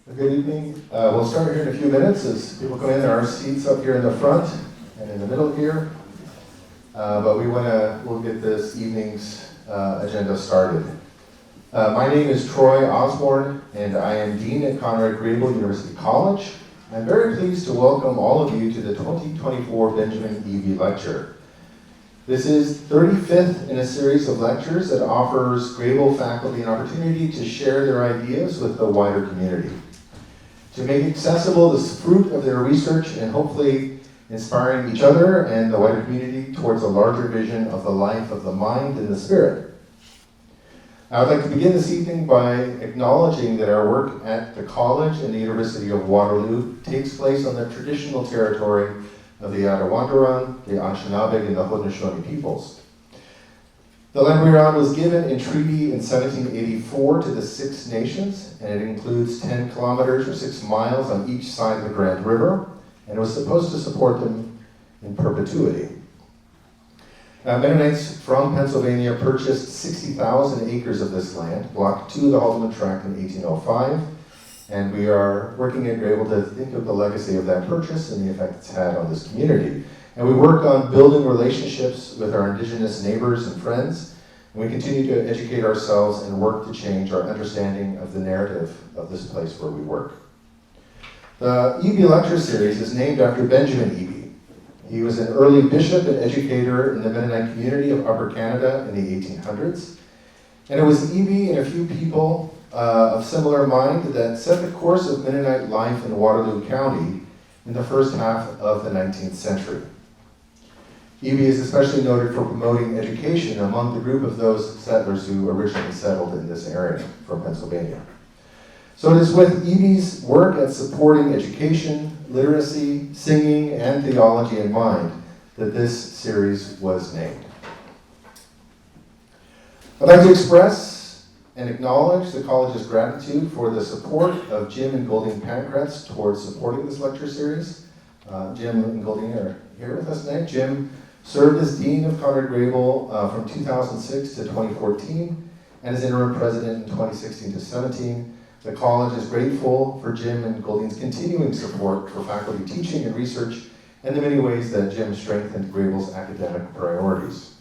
Good evening. We'll start here in a few minutes as people come in. There are seats up here in the front and in the middle here. But we'll get this evening's agenda started. My name is Troy Osborne, and I am Dean at Conrad Grebel University College. I'm very pleased to welcome all of you to the 2024 Benjamin Eby Lecture. This is 35th in a series of lectures that offers Grebel faculty an opportunity to share their ideas with the wider community, to make accessible the fruit of their research and hopefully inspiring each other and the wider community towards a larger vision of the life of the mind and the spirit. I would like to begin this evening by acknowledging that our work at the College and the University of Waterloo takes place on the traditional territory of the Arawandran, the Anishinaabe, and the Haudenosaunee peoples. The land we're on was given in treaty in 1784 to the Six Nations, and it includes 10 kilometers or 6 miles on each side of the Grand River, and it was supposed to support them in perpetuity. Mennonites from Pennsylvania purchased 60,000 acres of this land, Block 2 of the Haldeman Tract in 1805, and we are working at Grebel to think of the legacy of that purchase and the effect it's had on this community. And we work on building relationships with our indigenous neighbors and friends, and we continue to educate ourselves and work to change our understanding of the narrative of this place where we work. The Eby Lecture Series is named after Benjamin Eby. He was an early bishop and educator in the Mennonite community of Upper Canada in the 1800s. And it was Eby and a few people of similar mind that set the course of Mennonite life in Waterloo County in the first half of the 19th century. Eby is especially noted for promoting education among the group of those settlers who originally settled in this area from Pennsylvania. So it is with Eby's work at supporting education, literacy, singing, and theology in mind that this series was named. I'd like to express and acknowledge the college's gratitude for the support of Jim and Goldine Pancratz towards supporting this lecture series. Jim and Goldine are here with us tonight. Jim served as Dean of Conrad Grebel from 2006 to 2014 and as interim president in 2016 to 17. The college is grateful for Jim and Goldine's continuing support for faculty teaching and research and the many ways that Jim strengthened Grebel's academic priorities.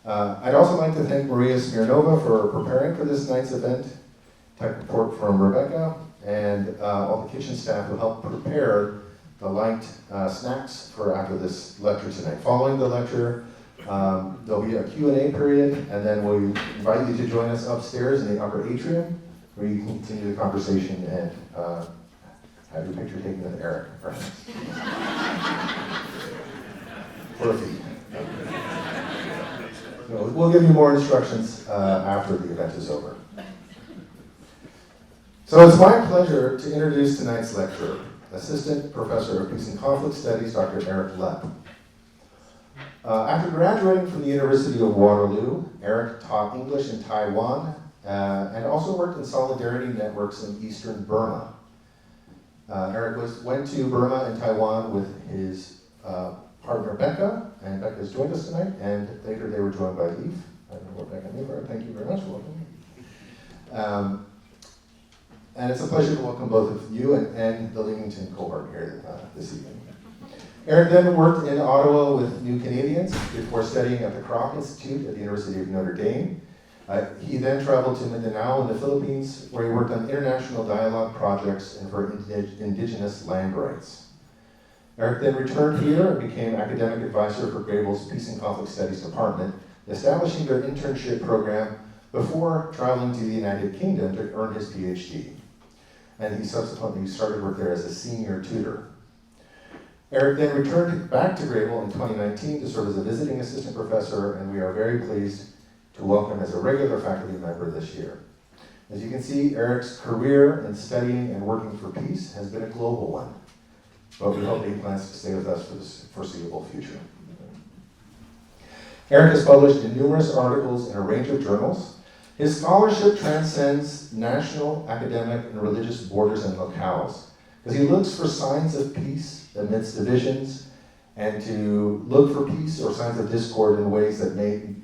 I'd also like to thank Maria Smirnova for preparing for this night's event, tech support from Rebecca, and all the kitchen staff who helped prepare the light snacks for after this lecture tonight. Following the lecture, there'll be a Q&A period, and then we invite you to join us upstairs in the upper atrium, where you can continue the conversation and have your picture taken with Eric, perhaps. For a fee. So we'll give you more instructions after the event is over. So it's my pleasure to introduce tonight's lecturer, Assistant Professor of Peace and Conflict Studies, Dr. Eric Lepp. After graduating from the University of Waterloo, Eric taught English in Taiwan and also worked in solidarity networks in Eastern Burma. Eric went to Burma and Taiwan with his partner Becca, and Becca has joined us tonight, and later they were joined by Leaf. I don't know what Becca knew for her. Thank you very much for welcoming. And it's a pleasure to welcome both of you and the Leamington cohort here this evening. Eric then worked in Ottawa with New Canadians before studying at the Kroc Institute at the University of Notre Dame. He then traveled to Mindanao in the Philippines, where he worked on international dialogue projects and for indigenous land rights. Eric then returned here and became academic advisor for Grebel's Peace and Conflict Studies Department, establishing their internship program before traveling to the United Kingdom to earn his PhD. And he subsequently started work there as a senior tutor. Eric then returned back to Grebel in 2019 to serve as a visiting assistant professor, and we are very pleased to welcome as a regular faculty member this year. As you can see, Eric's career in studying and working for peace has been a global one, but we hope he plans to stay with us for the foreseeable future. Eric has published in numerous articles in a range of journals. His scholarship transcends national, academic, and religious borders and locales, because he looks for signs of peace amidst divisions, and to look for peace or signs of discord in ways that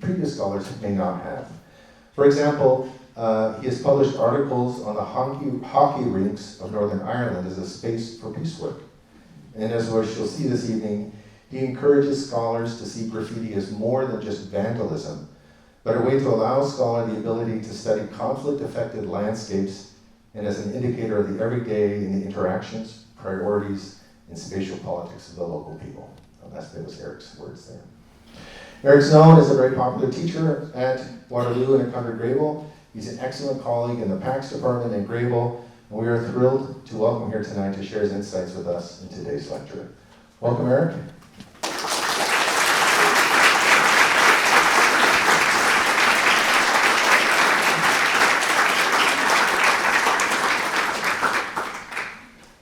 previous scholars may not have. For example, he has published articles on the hockey rinks of Northern Ireland as a space for peace work. And as we shall see this evening, he encourages scholars to see graffiti as more than just vandalism, but a way to allow a scholar the ability to study conflict-affected landscapes and as an indicator of the everyday in the interactions, priorities, and spatial politics of the local people. That was Eric's words there. Eric's known as a very popular teacher at Waterloo and at Concord Grable. He's an excellent colleague in the PACS department at Grable, and we are thrilled to welcome him here tonight to share his insights with us in today's lecture. Welcome, Eric.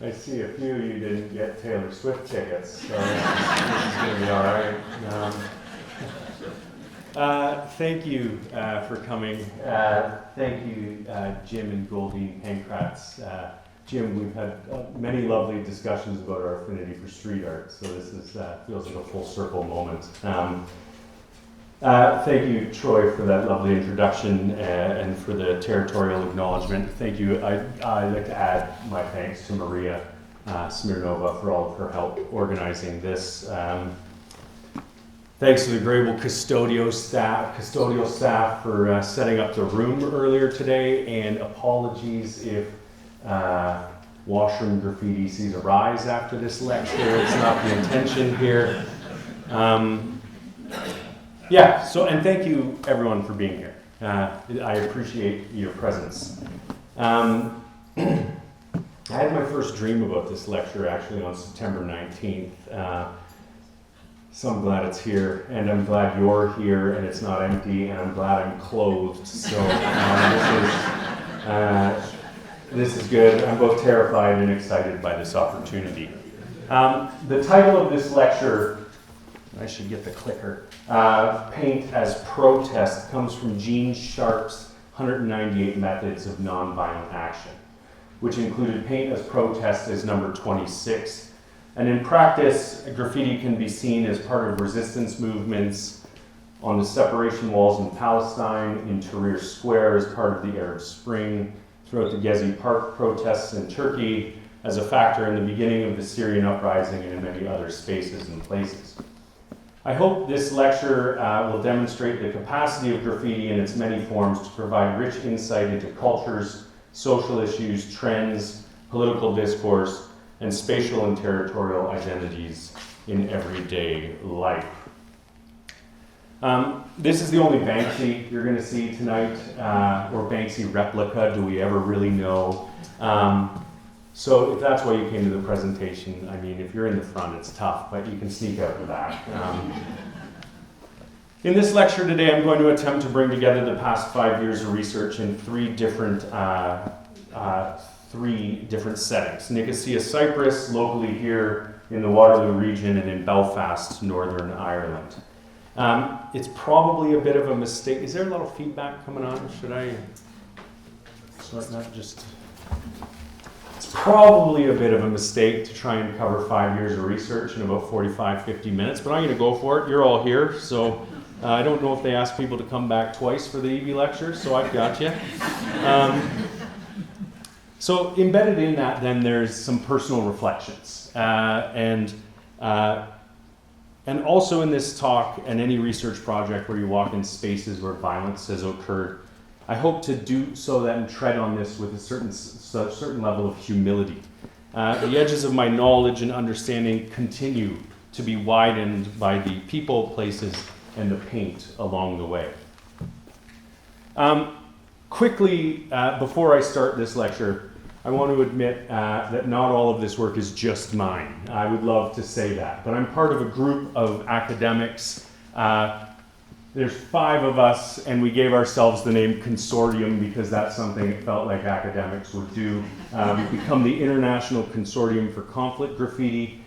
I see a few of you didn't get Taylor Swift tickets, so this is going to be all right. Thank you for coming. Thank you, Jim and Goldie Pankratz. Jim, we've had many lovely discussions about our affinity for street art, so this is, feels like a full circle moment. Thank you, Troy, for that lovely introduction and for the territorial acknowledgement. Thank you. I'd like to add my thanks to Maria Smirnova for all of her help organizing this. Thanks to the Grable custodial staff for setting up the room earlier today, and apologies if washroom graffiti sees a rise after this lecture. It's not the intention here. And thank you everyone for being here. I appreciate your presence. I had my first dream about this lecture actually on September 19th. So I'm glad it's here, and I'm glad you're here, and it's not empty, and I'm glad I'm clothed. So this is good. I'm both terrified and excited by this opportunity. The title of this lecture, I should get the clicker, Paint as Protest, comes from Gene Sharp's 198 Methods of Nonviolent Action, which included paint as protest as number 26. And in practice, graffiti can be seen as part of resistance movements on the separation walls in Palestine, in Tahrir Square as part of the Arab Spring, throughout the Gezi Park protests in Turkey, as a factor in the beginning of the Syrian uprising, and in many other spaces and places. I hope this lecture will demonstrate the capacity of graffiti in its many forms to provide rich insight into cultures, social issues, trends, political discourse, and spatial and territorial identities in everyday life. This is the only Banksy you're going to see tonight, or Banksy replica, do we ever really know? So if that's why you came to the presentation, I mean, if you're in the front, it's tough, but you can sneak out the back. In this lecture today, I'm going to attempt to bring together the past 5 years of research in three different settings. Nicosia, Cyprus, locally here in the Waterloo region, and in Belfast, Northern Ireland. It's probably a bit of a mistake. Is there a lot of feedback coming on? Should I sort not just... It's probably a bit of a mistake to try and cover 5 years of research in about 45, 50 minutes, but I'm going to go for it. You're all here, so I don't know if they ask people to come back twice for the EB lecture, so I've got you. So embedded in that, then, there's some personal reflections. And also in this talk and any research project where you walk in spaces where violence has occurred, I hope to do so that and tread on this with a certain level of humility. The edges of my knowledge and understanding continue to be widened by the people, places, and the paint along the way. Quickly, before I start this lecture, I want to admit that not all of this work is just mine. I would love to say that, but I'm part of a group of academics. There's 5 of us, and we gave ourselves the name Consortium because that's something it felt like academics would do. We've become the International Consortium for Conflict Graffiti.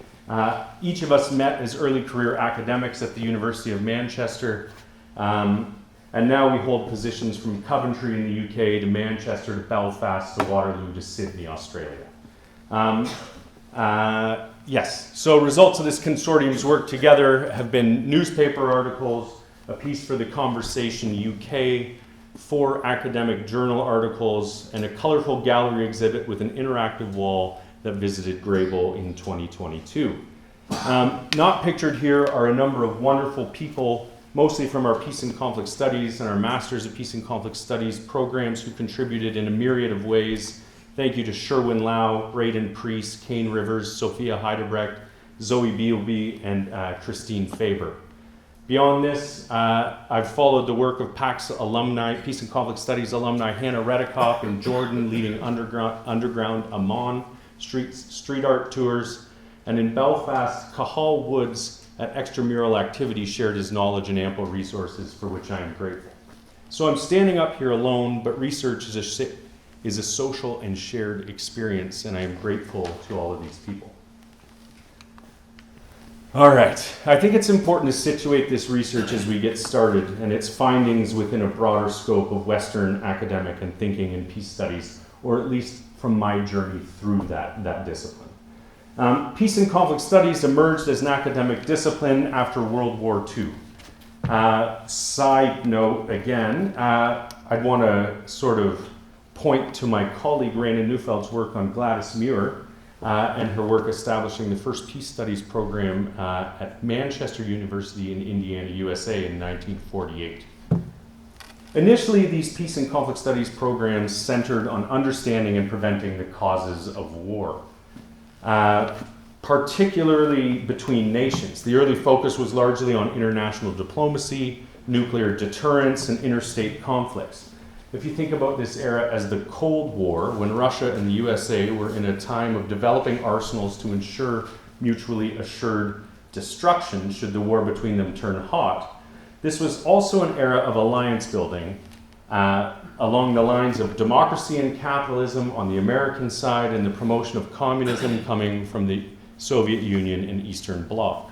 Each of us met as early career academics at the University of Manchester, and now we hold positions from Coventry in the UK to Manchester to Belfast to Waterloo to Sydney, Australia. So results of this consortium's work together have been newspaper articles, a piece for The Conversation UK, 4 academic journal articles, and a colorful gallery exhibit with an interactive wall that visited Grable in 2022. Not pictured here are a number of wonderful people, mostly from our Peace and Conflict Studies and our Masters of Peace and Conflict Studies programs, who contributed in a myriad of ways. Thank you to Sherwin Lau, Braden Priest, Kane Rivers, Sophia Heidebrecht, Zoe Bealby, and Christine Faber. Beyond this, I've followed the work of PAC's alumni, Peace and Conflict Studies alumni Hannah Redikoff in Jordan, leading underground Amman street art tours, and in Belfast, Cahal Woods at extramural activities shared his knowledge and ample resources, for which I am grateful. So I'm standing up here alone, but research is a social and shared experience, and I am grateful to all of these people. All right, I think it's important to situate this research as we get started and its findings within a broader scope of Western academic and thinking in peace studies, or at least from my journey through that discipline. Peace and conflict studies emerged as an academic discipline after World War II. Side note again, I'd want to sort of point to my colleague Raina Neufeld's work on Gladys Muir, and her work establishing the first peace studies program at Manchester University in Indiana, USA in 1948. Initially, these peace and conflict studies programs centered on understanding and preventing the causes of war, particularly between nations. The early focus was largely on international diplomacy, nuclear deterrence, and interstate conflicts. If you think about this era as the Cold War, when Russia and the USA were in a time of developing arsenals to ensure mutually assured destruction should the war between them turn hot, this was also an era of alliance building along the lines of democracy and capitalism on the American side and the promotion of communism coming from the Soviet Union and Eastern Bloc.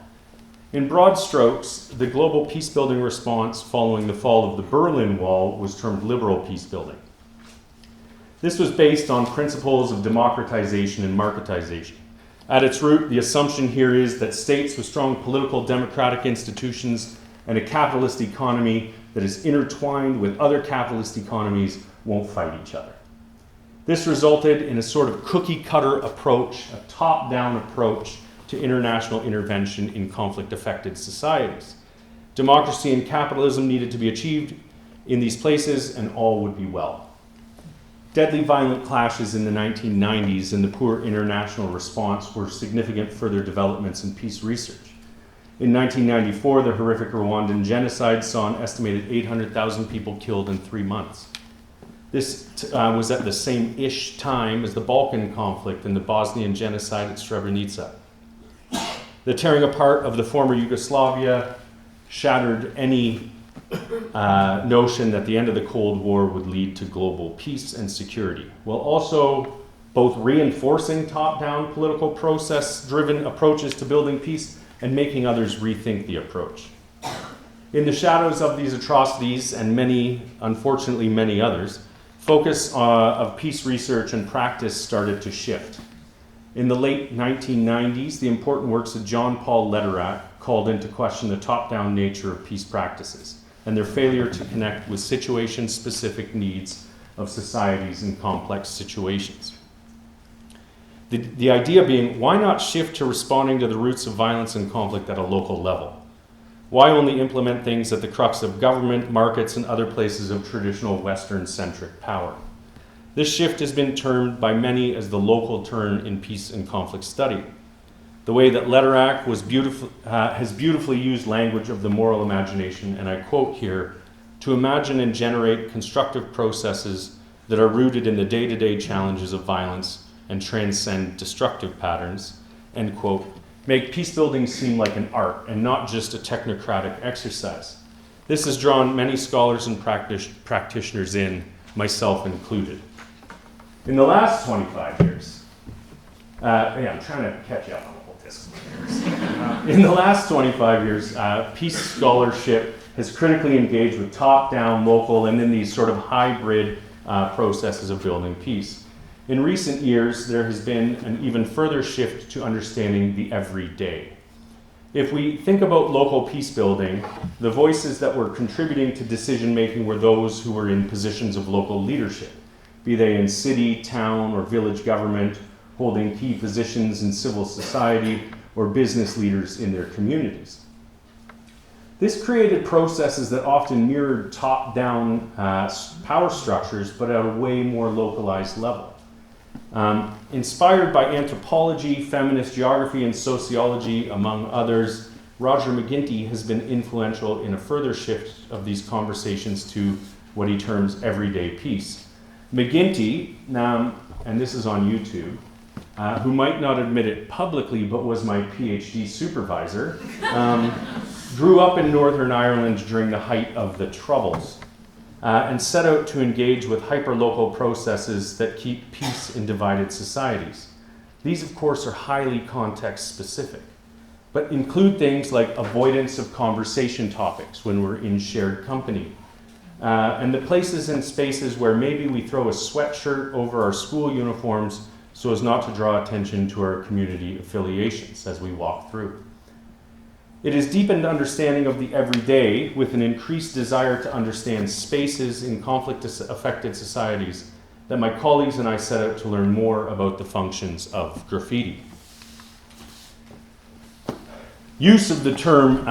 In broad strokes, the global peace-building response following the fall of the Berlin Wall was termed liberal peace-building. This was based on principles of democratization and marketization. At its root, the assumption here is that states with strong political democratic institutions and a capitalist economy that is intertwined with other capitalist economies won't fight each other. This resulted in a sort of cookie-cutter approach, a top-down approach to international intervention in conflict-affected societies. Democracy and capitalism needed to be achieved in these places, and all would be well. Deadly violent clashes in the 1990s and the poor international response were significant further developments in peace research. In 1994, the horrific Rwandan genocide saw an estimated 800,000 people killed in 3 months. This was at the same-ish time as the Balkan conflict and the Bosnian genocide at Srebrenica. The tearing apart of the former Yugoslavia shattered any notion that the end of the Cold War would lead to global peace and security, while also both reinforcing top-down political process-driven approaches to building peace and making others rethink the approach. In the shadows of these atrocities and many, unfortunately many others, focus of peace research and practice started to shift. In the late 1990s, the important works of John Paul Lederach called into question the top-down nature of peace practices and their failure to connect with situation-specific needs of societies in complex situations. The idea being, why not shift to responding to the roots of violence and conflict at a local level? Why only implement things at the crux of government, markets, and other places of traditional Western-centric power? This shift has been termed by many as the local turn in peace and conflict study. The way that Lederach has beautifully used language of the moral imagination, and I quote here, to imagine and generate constructive processes that are rooted in the day-to-day challenges of violence and transcend destructive patterns, end quote, make peace-building seem like an art and not just a technocratic exercise. This has drawn many scholars and practitioners in, myself included. In the last 25 years, I'm trying to catch up on the whole discipline. In the last 25 years, peace scholarship has critically engaged with top-down, local, and then these sort of hybrid processes of building peace. In recent years, there has been an even further shift to understanding the everyday. If we think about local peace building, the voices that were contributing to decision making were those who were in positions of local leadership, be they in city, town, or village government, holding key positions in civil society, or business leaders in their communities. This created processes that often mirrored top-down power structures, but at a way more localized level. Inspired by anthropology, feminist geography, and sociology, among others, Roger McGinty has been influential in a further shift of these conversations to what he terms everyday peace. McGinty, and this is on YouTube, who might not admit it publicly but was my PhD supervisor, grew up in Northern Ireland during the height of the Troubles, and set out to engage with hyperlocal processes that keep peace in divided societies. These, of course, are highly context-specific, but include things like avoidance of conversation topics when we're in shared company, and the places and spaces where maybe we throw a sweatshirt over our school uniforms so as not to draw attention to our community affiliations as we walk through. It is deepened understanding of the everyday with an increased desire to understand spaces in conflict-affected societies that my colleagues and I set out to learn more about the functions of graffiti. Use of the term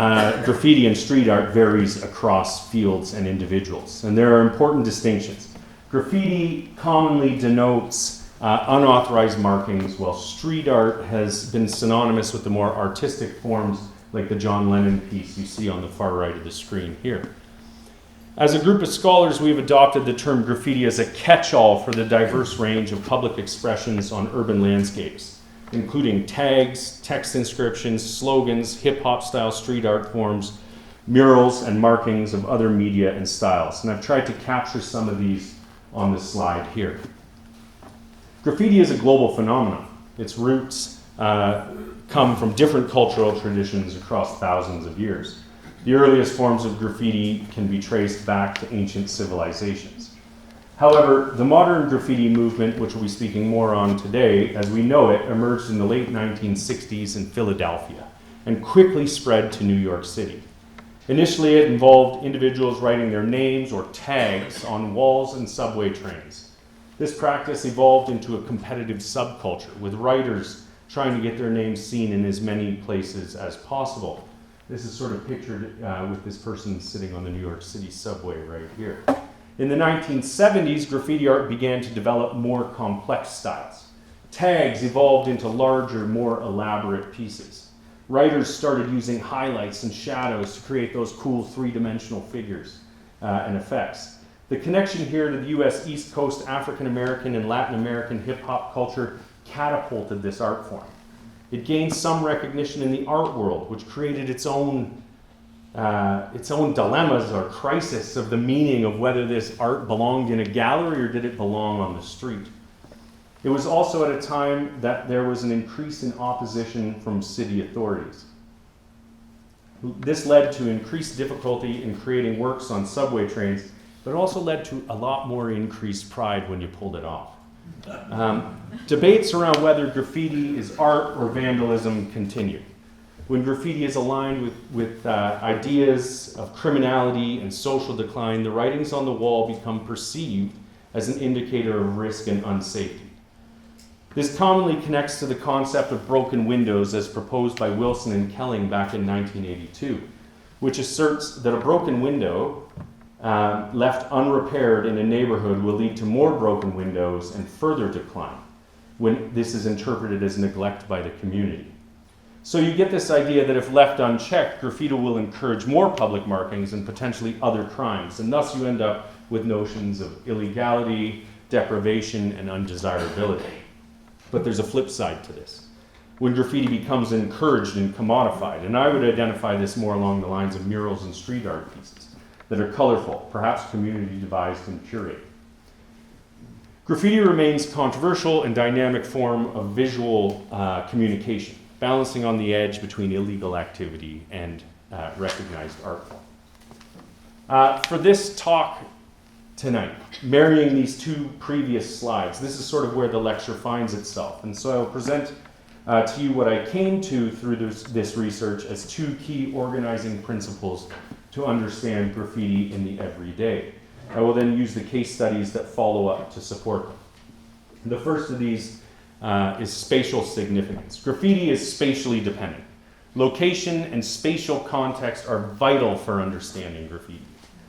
graffiti and street art varies across fields and individuals, and there are important distinctions. Graffiti commonly denotes unauthorized markings, while street art has been synonymous with the more artistic forms like the John Lennon piece you see on the far right of the screen here. As a group of scholars, we've adopted the term graffiti as a catch-all for the diverse range of public expressions on urban landscapes, including tags, text inscriptions, slogans, hip-hop style street art forms, murals, and markings of other media and styles. And I've tried to capture some of these on this slide here. Graffiti is a global phenomenon. Its roots come from different cultural traditions across thousands of years. The earliest forms of graffiti can be traced back to ancient civilizations. However, the modern graffiti movement, which we'll be speaking more on today, as we know it, emerged in the late 1960s in Philadelphia and quickly spread to New York City. Initially, it involved individuals writing their names or tags on walls and subway trains. This practice evolved into a competitive subculture, with writers trying to get their names seen in as many places as possible. This is sort of pictured with this person sitting on the New York City subway right here. In the 1970s, graffiti art began to develop more complex styles. Tags evolved into larger, more elaborate pieces. Writers started using highlights and shadows to create those cool three-dimensional figures and effects. The connection here to the US East Coast African American and Latin American hip-hop culture catapulted this art form. It gained some recognition in the art world, which created its own dilemmas or crisis of the meaning of whether this art belonged in a gallery or did it belong on the street. It was also at a time that there was an increase in opposition from city authorities. This led to increased difficulty in creating works on subway trains, but it also led to a lot more increased pride when you pulled it off. Debates around whether graffiti is art or vandalism continue. When graffiti is aligned with ideas of criminality and social decline, the writings on the wall become perceived as an indicator of risk and unsafety. This commonly connects to the concept of broken windows as proposed by Wilson and Kelling back in 1982, which asserts that a broken window left unrepaired in a neighborhood will lead to more broken windows and further decline when this is interpreted as neglect by the community. So you get this idea that if left unchecked, graffiti will encourage more public markings and potentially other crimes, and thus you end up with notions of illegality, deprivation, and undesirability. But there's a flip side to this. When graffiti becomes encouraged and commodified, and I would identify this more along the lines of murals and street art pieces that are colorful, perhaps community devised and curated. Graffiti remains a controversial and dynamic form of visual communication, balancing on the edge between illegal activity and recognized art form. For this talk tonight, marrying these two previous slides, this is sort of where the lecture finds itself. And so I'll present to you what I came to through this research as two key organizing principles to understand graffiti in the everyday. I will then use the case studies that follow up to support them. The first of these is spatial significance. Graffiti is spatially dependent. Location and spatial context are vital for understanding graffiti.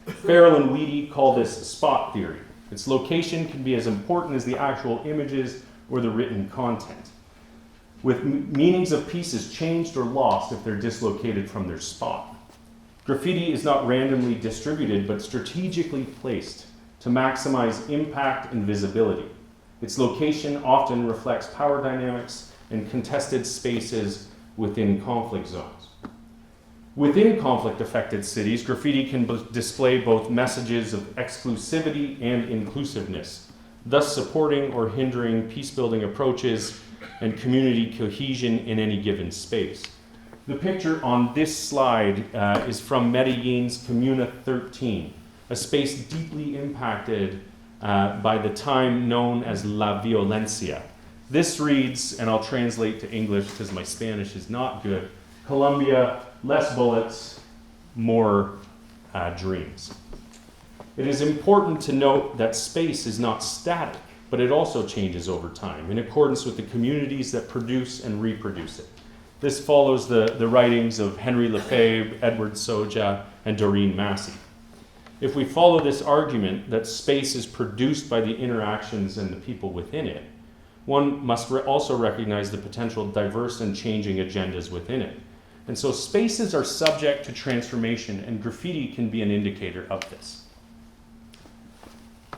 Farrell and Weedy call this spot theory. Its location can be as important as the actual images or the written content, with meanings of pieces changed or lost if they're dislocated from their spot. Graffiti is not randomly distributed, but strategically placed to maximize impact and visibility. Its location often reflects power dynamics and contested spaces within conflict zones. Within conflict-affected cities, graffiti can display both messages of exclusivity and inclusiveness, thus supporting or hindering peace-building approaches and community cohesion in any given space. The picture on this slide is from Medellin's Comuna 13, a space deeply impacted by the time known as La Violencia. This reads, and I'll translate to English because my Spanish is not good, Colombia, less bullets, more dreams. It is important to note that space is not static, but it also changes over time in accordance with the communities that produce and reproduce it. This follows the writings of Henry Lefebvre, Edward Soja, and Doreen Massey. If we follow this argument that space is produced by the interactions and the people within it, one must also recognize the potential diverse and changing agendas within it. And so spaces are subject to transformation, and graffiti can be an indicator of this.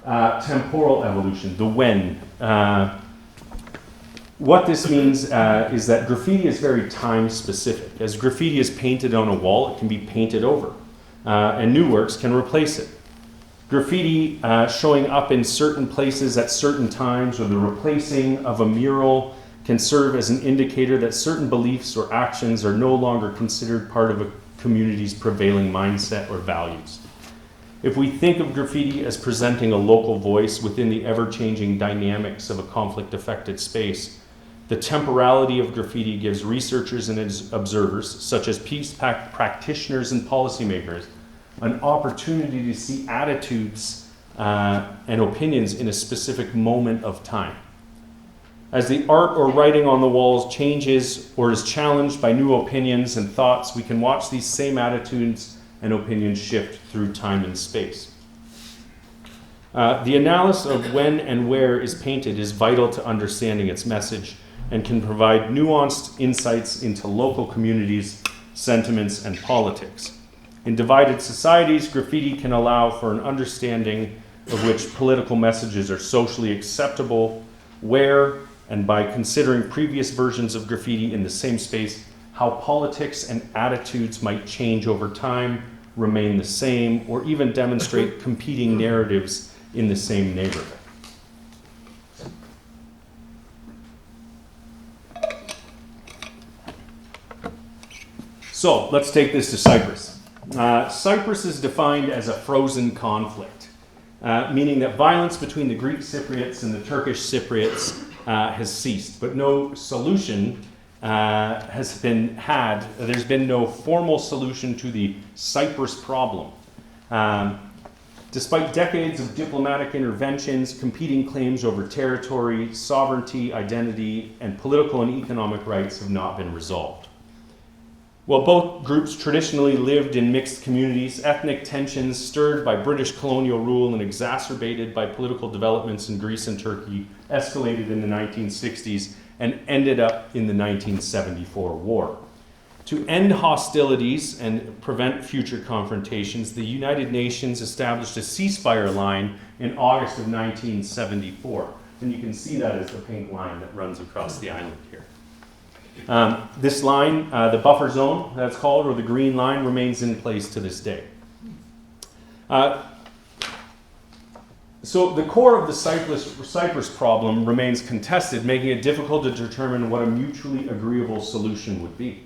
Temporal evolution, the when. What this means is that graffiti is very time specific. As graffiti is painted on a wall, it can be painted over, and new works can replace it. Graffiti showing up in certain places at certain times, or the replacing of a mural, can serve as an indicator that certain beliefs or actions are no longer considered part of a community's prevailing mindset or values. If we think of graffiti as presenting a local voice within the ever-changing dynamics of a conflict-affected space, the temporality of graffiti gives researchers and observers, such as peace practitioners and policymakers, an opportunity to see attitudes and opinions in a specific moment of time. As the art or writing on the walls changes or is challenged by new opinions and thoughts, we can watch these same attitudes and opinions shift through time and space. The analysis of when and where is painted is vital to understanding its message and can provide nuanced insights into local communities, sentiments, and politics. In divided societies, graffiti can allow for an understanding of which political messages are socially acceptable, where, and by considering previous versions of graffiti in the same space, how politics and attitudes might change over time, remain the same, or even demonstrate competing narratives in the same neighborhood. So let's take this to Cyprus. Cyprus is defined as a frozen conflict, meaning that violence between the Greek Cypriots and the Turkish Cypriots has ceased, but no solution has been had. There's been no formal solution to the Cyprus problem. Despite decades of diplomatic interventions, competing claims over territory, sovereignty, identity, and political and economic rights have not been resolved. While both groups traditionally lived in mixed communities, ethnic tensions stirred by British colonial rule and exacerbated by political developments in Greece and Turkey escalated in the 1960s and ended up in the 1974 war. To end hostilities and prevent future confrontations, the United Nations established a ceasefire line in August of 1974. And you can see that as the pink line that runs across the island here. This line, the buffer zone, that's called, or the green line, remains in place to this day. So the core of the Cyprus problem remains contested, making it difficult to determine what a mutually agreeable solution would be.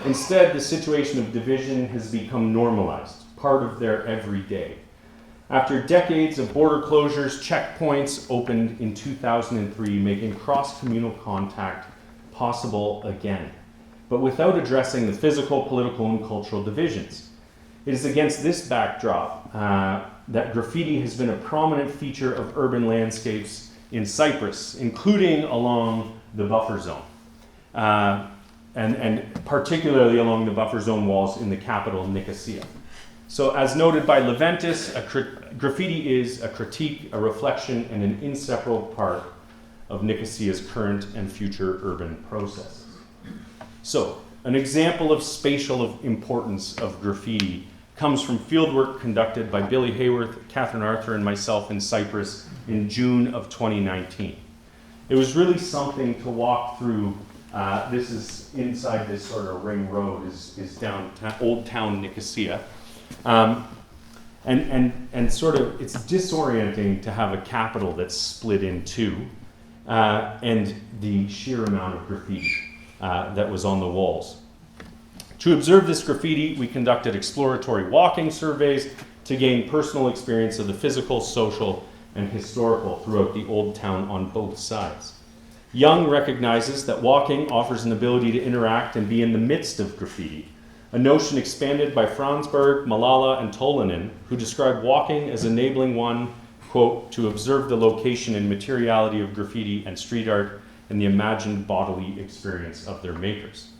Instead, the situation of division has become normalized, part of their everyday. After decades of border closures, checkpoints opened in 2003, making cross-communal contact possible again, but without addressing the physical, political, and cultural divisions. It is against this backdrop that graffiti has been a prominent feature of urban landscapes in Cyprus, including along the buffer zone, and particularly along the buffer zone walls in the capital, Nicosia. So as noted by Leventis, graffiti is a critique, a reflection, and an inseparable part of Nicosia's current and future urban processes. So, an example of spatial importance of graffiti comes from fieldwork conducted by Billy Hayworth, Catherine Arthur, and myself in Cyprus in June of 2019. It was really something to walk through. This is inside this sort of ring road, is downtown, Old Town Nicosia. And sort of, it's disorienting to have a capital that's split in two, and the sheer amount of graffiti that was on the walls. To observe this graffiti, we conducted exploratory walking surveys to gain personal experience of the physical, social, and historical throughout the Old Town on both sides. Young recognizes that walking offers an ability to interact and be in the midst of graffiti, a notion expanded by Fransberg, Malala, and Tolanen, who describe walking as enabling one, quote, to observe the location and materiality of graffiti and street art and the imagined bodily experience of their makers.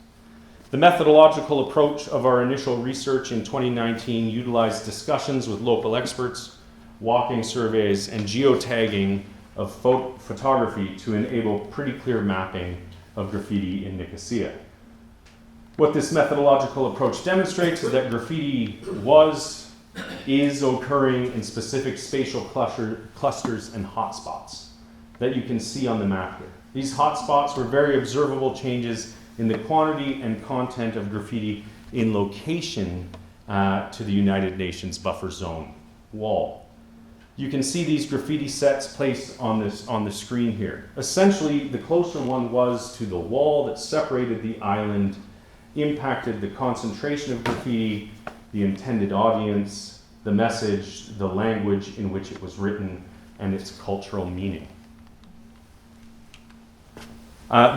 The methodological approach of our initial research in 2019 utilized discussions with local experts, walking surveys, and geotagging of photography to enable pretty clear mapping of graffiti in Nicosia. What this methodological approach demonstrates is that graffiti is occurring in specific spatial clusters and hotspots that you can see on the map here. These hotspots were very observable changes in the quantity and content of graffiti in location to the United Nations buffer zone wall. You can see these graffiti sets placed on the screen here. Essentially, the closer one was to the wall that separated the island, impacted the concentration of graffiti, the intended audience, the message, the language in which it was written, and its cultural meaning.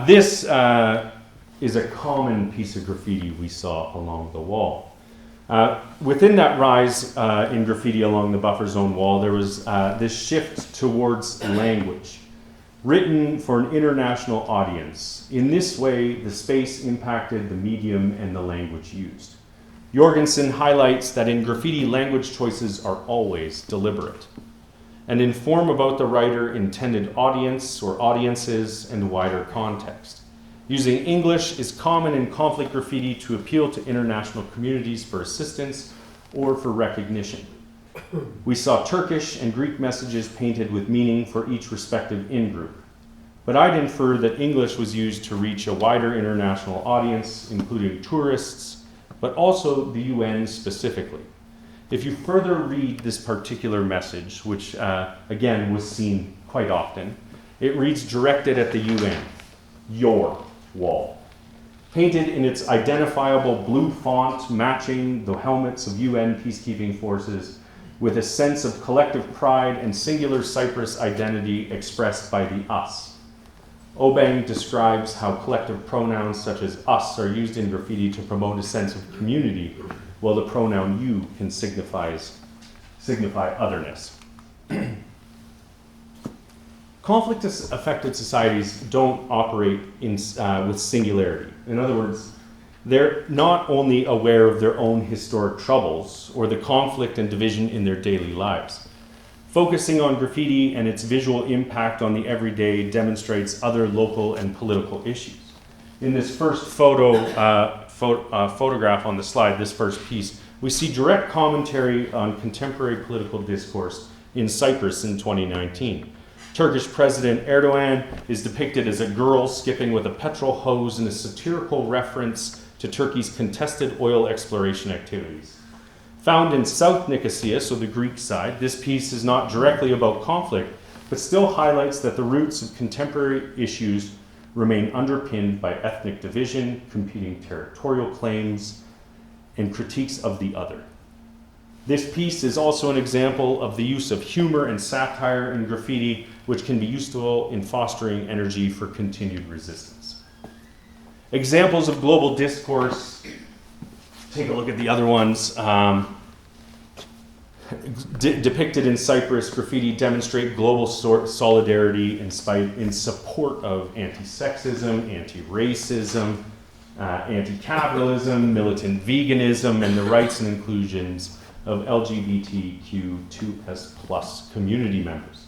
This is a common piece of graffiti we saw along the wall. Within that rise in graffiti along the buffer zone wall, there was this shift towards language, written for an international audience. In this way, the space impacted the medium and the language used. Jorgensen highlights that in graffiti, language choices are always deliberate and inform about the writer intended audience or audiences and wider context. Using English is common in conflict graffiti to appeal to international communities for assistance or for recognition. We saw Turkish and Greek messages painted with meaning for each respective in-group. But I'd infer that English was used to reach a wider international audience, including tourists, but also the UN specifically. If you further read this particular message, which again was seen quite often, it reads directed at the UN, your wall. Painted in its identifiable blue font matching the helmets of UN peacekeeping forces with a sense of collective pride and singular Cyprus identity expressed by the us. Obeng describes how collective pronouns such as us are used in graffiti to promote a sense of community, while the pronoun you can signify otherness. Conflict-affected societies don't operate with singularity. In other words, they're not only aware of their own historic troubles or the conflict and division in their daily lives. Focusing on graffiti and its visual impact on the everyday demonstrates other local and political issues. In this first photograph on the slide, this first piece, we see direct commentary on contemporary political discourse in Cyprus in 2019. Turkish President Erdogan is depicted as a girl skipping with a petrol hose in a satirical reference to Turkey's contested oil exploration activities. Found in South Nicosia, so the Greek side, this piece is not directly about conflict, but still highlights that the roots of contemporary issues remain underpinned by ethnic division, competing territorial claims, and critiques of the other. This piece is also an example of the use of humor and satire in graffiti, which can be useful in fostering energy for continued resistance. Examples of global discourse, take a look at the other ones. Depicted in Cyprus, graffiti demonstrate global solidarity in support of anti-sexism, anti-racism, anti-capitalism, militant veganism, and the rights and inclusions of LGBTQ2S+ community members.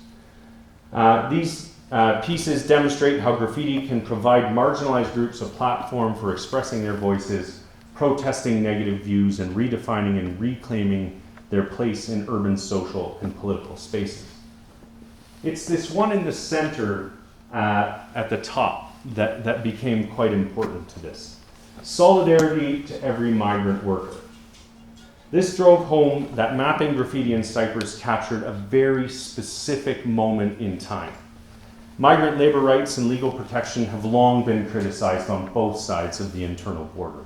These pieces demonstrate how graffiti can provide marginalized groups a platform for expressing their voices, protesting negative views, and redefining and reclaiming their place in urban, social, and political spaces. It's this one in the center at the top that became quite important to this. Solidarity to every migrant worker. This drove home that mapping graffiti in Cyprus captured a very specific moment in time. Migrant labor rights and legal protection have long been criticized on both sides of the internal border.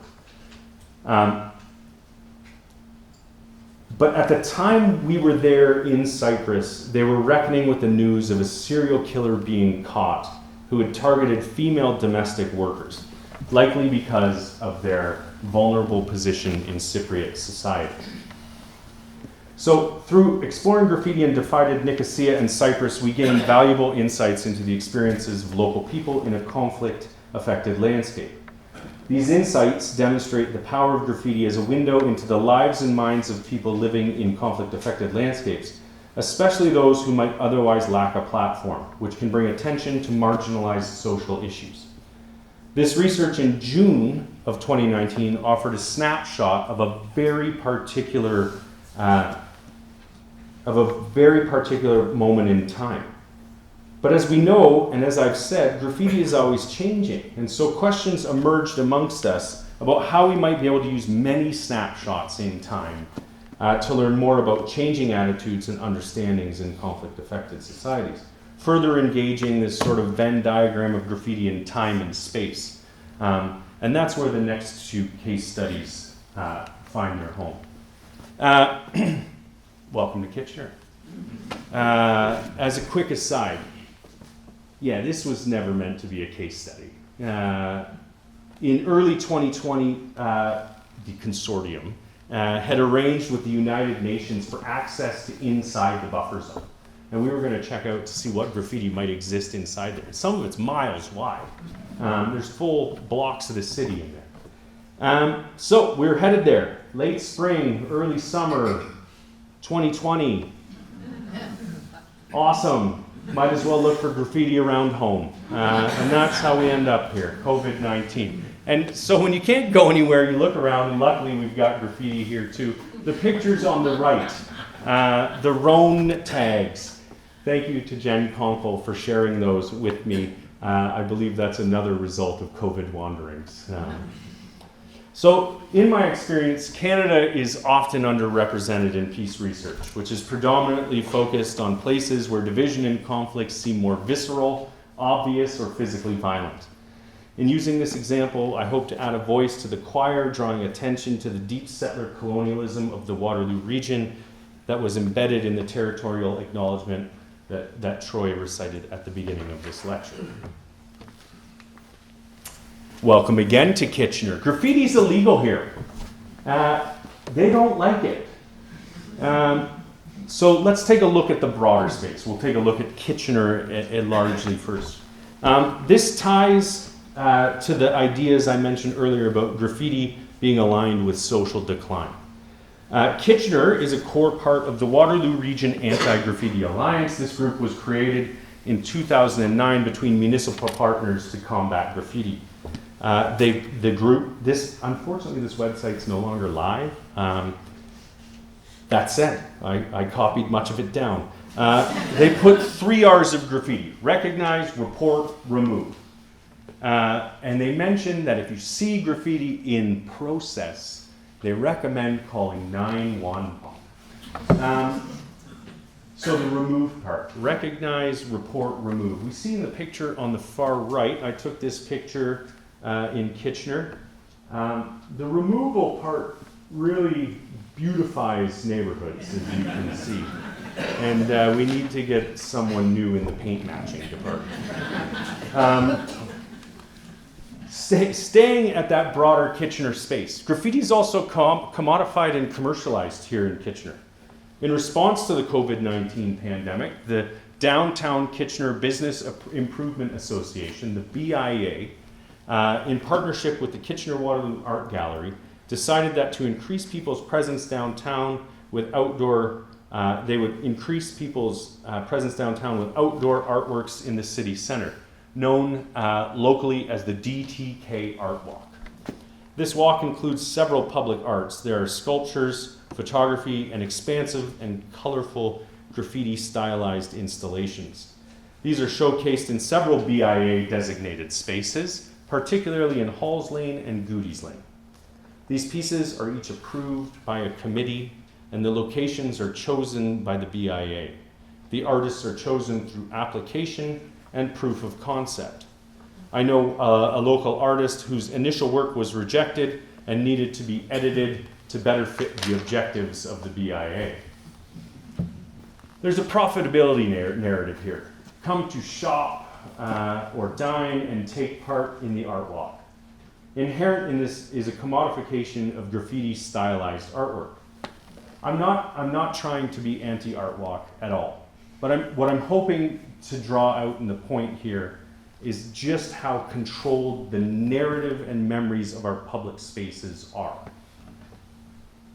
But at the time we were there in Cyprus, they were reckoning with the news of a serial killer being caught who had targeted female domestic workers, likely because of their vulnerable position in Cypriot society. So through exploring graffiti in divided Nicosia and Cyprus, we gained valuable insights into the experiences of local people in a conflict-affected landscape. These insights demonstrate the power of graffiti as a window into the lives and minds of people living in conflict-affected landscapes, especially those who might otherwise lack a platform, which can bring attention to marginalized social issues. This research in June of 2019 offered a snapshot of a very particular moment in time. But as we know, and as I've said, graffiti is always changing. And so questions emerged amongst us about how we might be able to use many snapshots in time to learn more about changing attitudes and understandings in conflict-affected societies, further engaging this sort of Venn diagram of graffiti in time and space. And that's where the next two case studies find their home. Welcome to Kitchener. As a quick aside, yeah, this was never meant to be a case study. In early 2020, the consortium had arranged with the United Nations for access to inside the buffer zone. And we were going to check out to see what graffiti might exist inside there. Some of it's miles wide. There's full blocks of the city in there. So we were headed there. Late spring, early summer, 2020. Awesome. Might as well look for graffiti around home. And that's how we end up here, COVID-19. And so when you can't go anywhere, you look around, and luckily we've got graffiti here too. The pictures on the right, the Rhone tags. Thank you to Jen Conkle for sharing those with me. I believe that's another result of COVID wanderings. So in my experience, Canada is often underrepresented in peace research, which is predominantly focused on places where division and conflict seem more visceral, obvious, or physically violent. In using this example, I hope to add a voice to the choir, drawing attention to the deep settler colonialism of the Waterloo region that was embedded in the territorial acknowledgement that Troy recited at the beginning of this lecture. Welcome again to Kitchener. Graffiti's illegal here. They don't like it. So let's take a look at the broader space. We'll take a look at Kitchener largely first. This ties to the ideas I mentioned earlier about graffiti being aligned with social decline. Kitchener is a core part of the Waterloo Region Anti-Graffiti Alliance. This group was created in 2009 between municipal partners to combat graffiti. The group, unfortunately this website's no longer live. That said, I copied much of it down. They put 3 R's of graffiti: recognize, report, remove. And they mentioned that if you see graffiti in process, they recommend calling 911. So the remove part, recognize, report, remove. We see in the picture on the far right, I took this picture in Kitchener. The removal part really beautifies neighborhoods, as you can see. And we need to get someone new in the paint matching department. Staying at that broader Kitchener space, graffiti is also commodified and commercialized here in Kitchener. In response to the COVID-19 pandemic, the Downtown Kitchener Business Improvement Association, the BIA, in partnership with the Kitchener-Waterloo Art Gallery, decided that to increase people's presence downtown with outdoor, they would increase people's presence downtown with outdoor artworks in the city center, known locally as the DTK Art Walk. This walk includes several public arts. There are sculptures, photography, and expansive and colorful graffiti stylized installations. These are showcased in several BIA designated spaces, particularly in Halls Lane and Goody's Lane. These pieces are each approved by a committee, and the locations are chosen by the BIA. The artists are chosen through application and proof of concept. I know a local artist whose initial work was rejected and needed to be edited to better fit the objectives of the BIA. There's a profitability narrative here. Come to shop or dine and take part in the art walk. Inherent in this is a commodification of graffiti stylized artwork. I'm not trying to be anti-art walk at all, but what I'm hoping to draw out in the point here is just how controlled the narrative and memories of our public spaces are.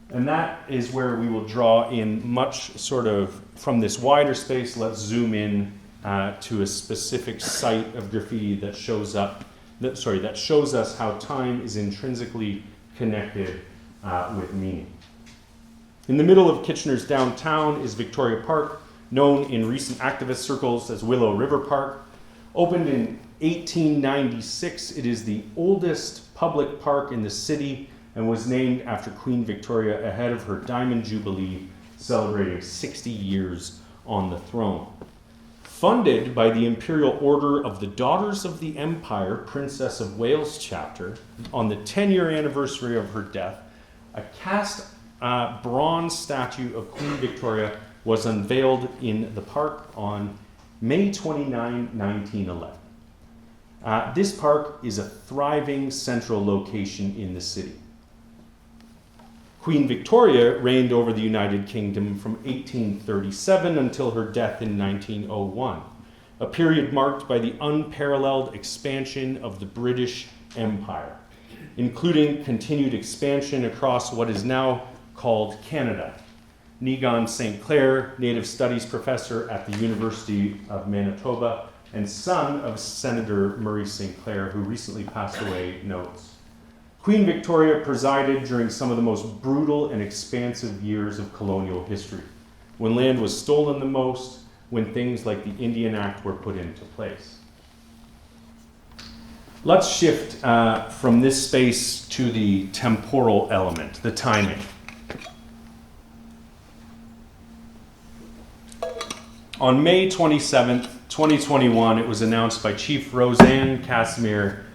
And that is where we will draw in much sort of from this wider space. Let's zoom in to a specific site of graffiti that shows us how time is intrinsically connected with meaning. In the middle of Kitchener's downtown is Victoria Park, known in recent activist circles as Willow River Park. Opened in 1896, it is the oldest public park in the city and was named after Queen Victoria ahead of her Diamond Jubilee, celebrating 60 years on the throne. Funded by the Imperial Order of the Daughters of the Empire, Princess of Wales chapter, on the 10-year anniversary of her death, a cast bronze statue of Queen Victoria was unveiled in the park on May 29, 1911. This park is a thriving central location in the city. Queen Victoria reigned over the United Kingdom from 1837 until her death in 1901, a period marked by the unparalleled expansion of the British Empire, including continued expansion across what is now called Canada. Negon St. Clair, Native Studies professor at the University of Manitoba and son of Senator Murray St. Clair, who recently passed away, notes. Queen Victoria presided during some of the most brutal and expansive years of colonial history, when land was stolen the most, when things like the Indian Act were put into place. Let's shift from this space to the temporal element, the timing. On May 27th, 2021, it was announced by Chief Roseanne Casimir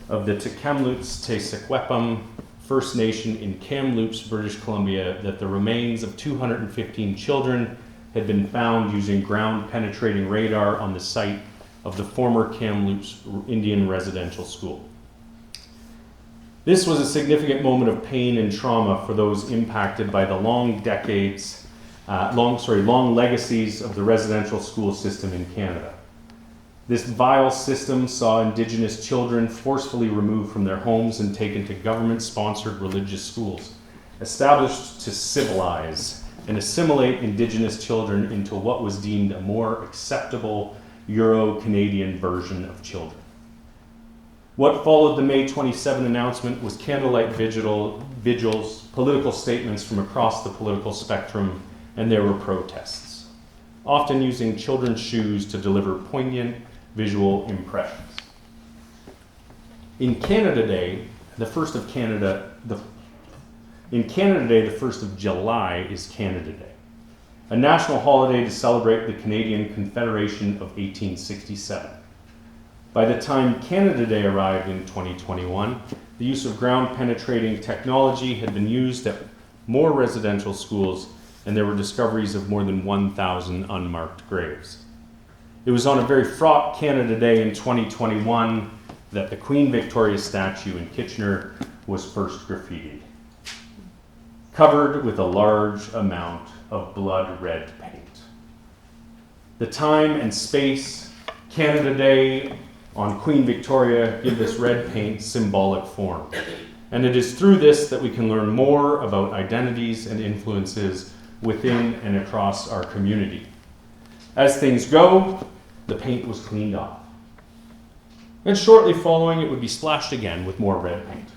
of the Tk'emlúps te Secwepemc First Nation in Kamloops, British Columbia, that the remains of 215 children had been found using ground-penetrating radar on the site of the former Kamloops Indian Residential School. This was a significant moment of pain and trauma for those impacted by the long legacies of the residential school system in Canada. This vile system saw Indigenous children forcefully removed from their homes and taken to government-sponsored religious schools, established to civilize and assimilate Indigenous children into what was deemed a more acceptable Euro-Canadian version of children. What followed the May 27 announcement was candlelight vigils, political statements from across the political spectrum, and there were protests, often using children's shoes to deliver poignant visual impressions. In Canada Day, the 1st of July is Canada Day, a national holiday to celebrate the Canadian Confederation of 1867. By the time Canada Day arrived in 2021, the use of ground-penetrating technology had been used at more residential schools, and there were discoveries of more than 1,000 unmarked graves. It was on a very fraught Canada Day in 2021 that the Queen Victoria statue in Kitchener was first graffitied, covered with a large amount of blood red paint. The time and space, Canada Day on Queen Victoria, give this red paint symbolic form. And it is through this that we can learn more about identities and influences within and across our community. As things go, the paint was cleaned off. And shortly following, it would be splashed again with more red paint.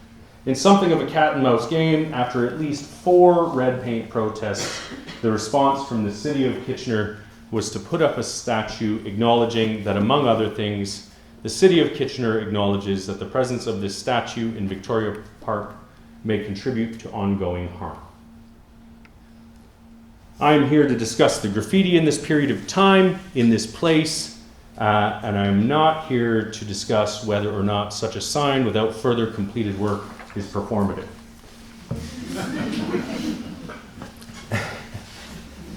In something of a cat and mouse game, after at least 4 red paint protests, the response from the city of Kitchener was to put up a statue acknowledging that, among other things, the city of Kitchener acknowledges that the presence of this statue in Victoria Park may contribute to ongoing harm. I am here to discuss the graffiti in this period of time, in this place, and I am not here to discuss whether or not such a sign without further completed work is performative.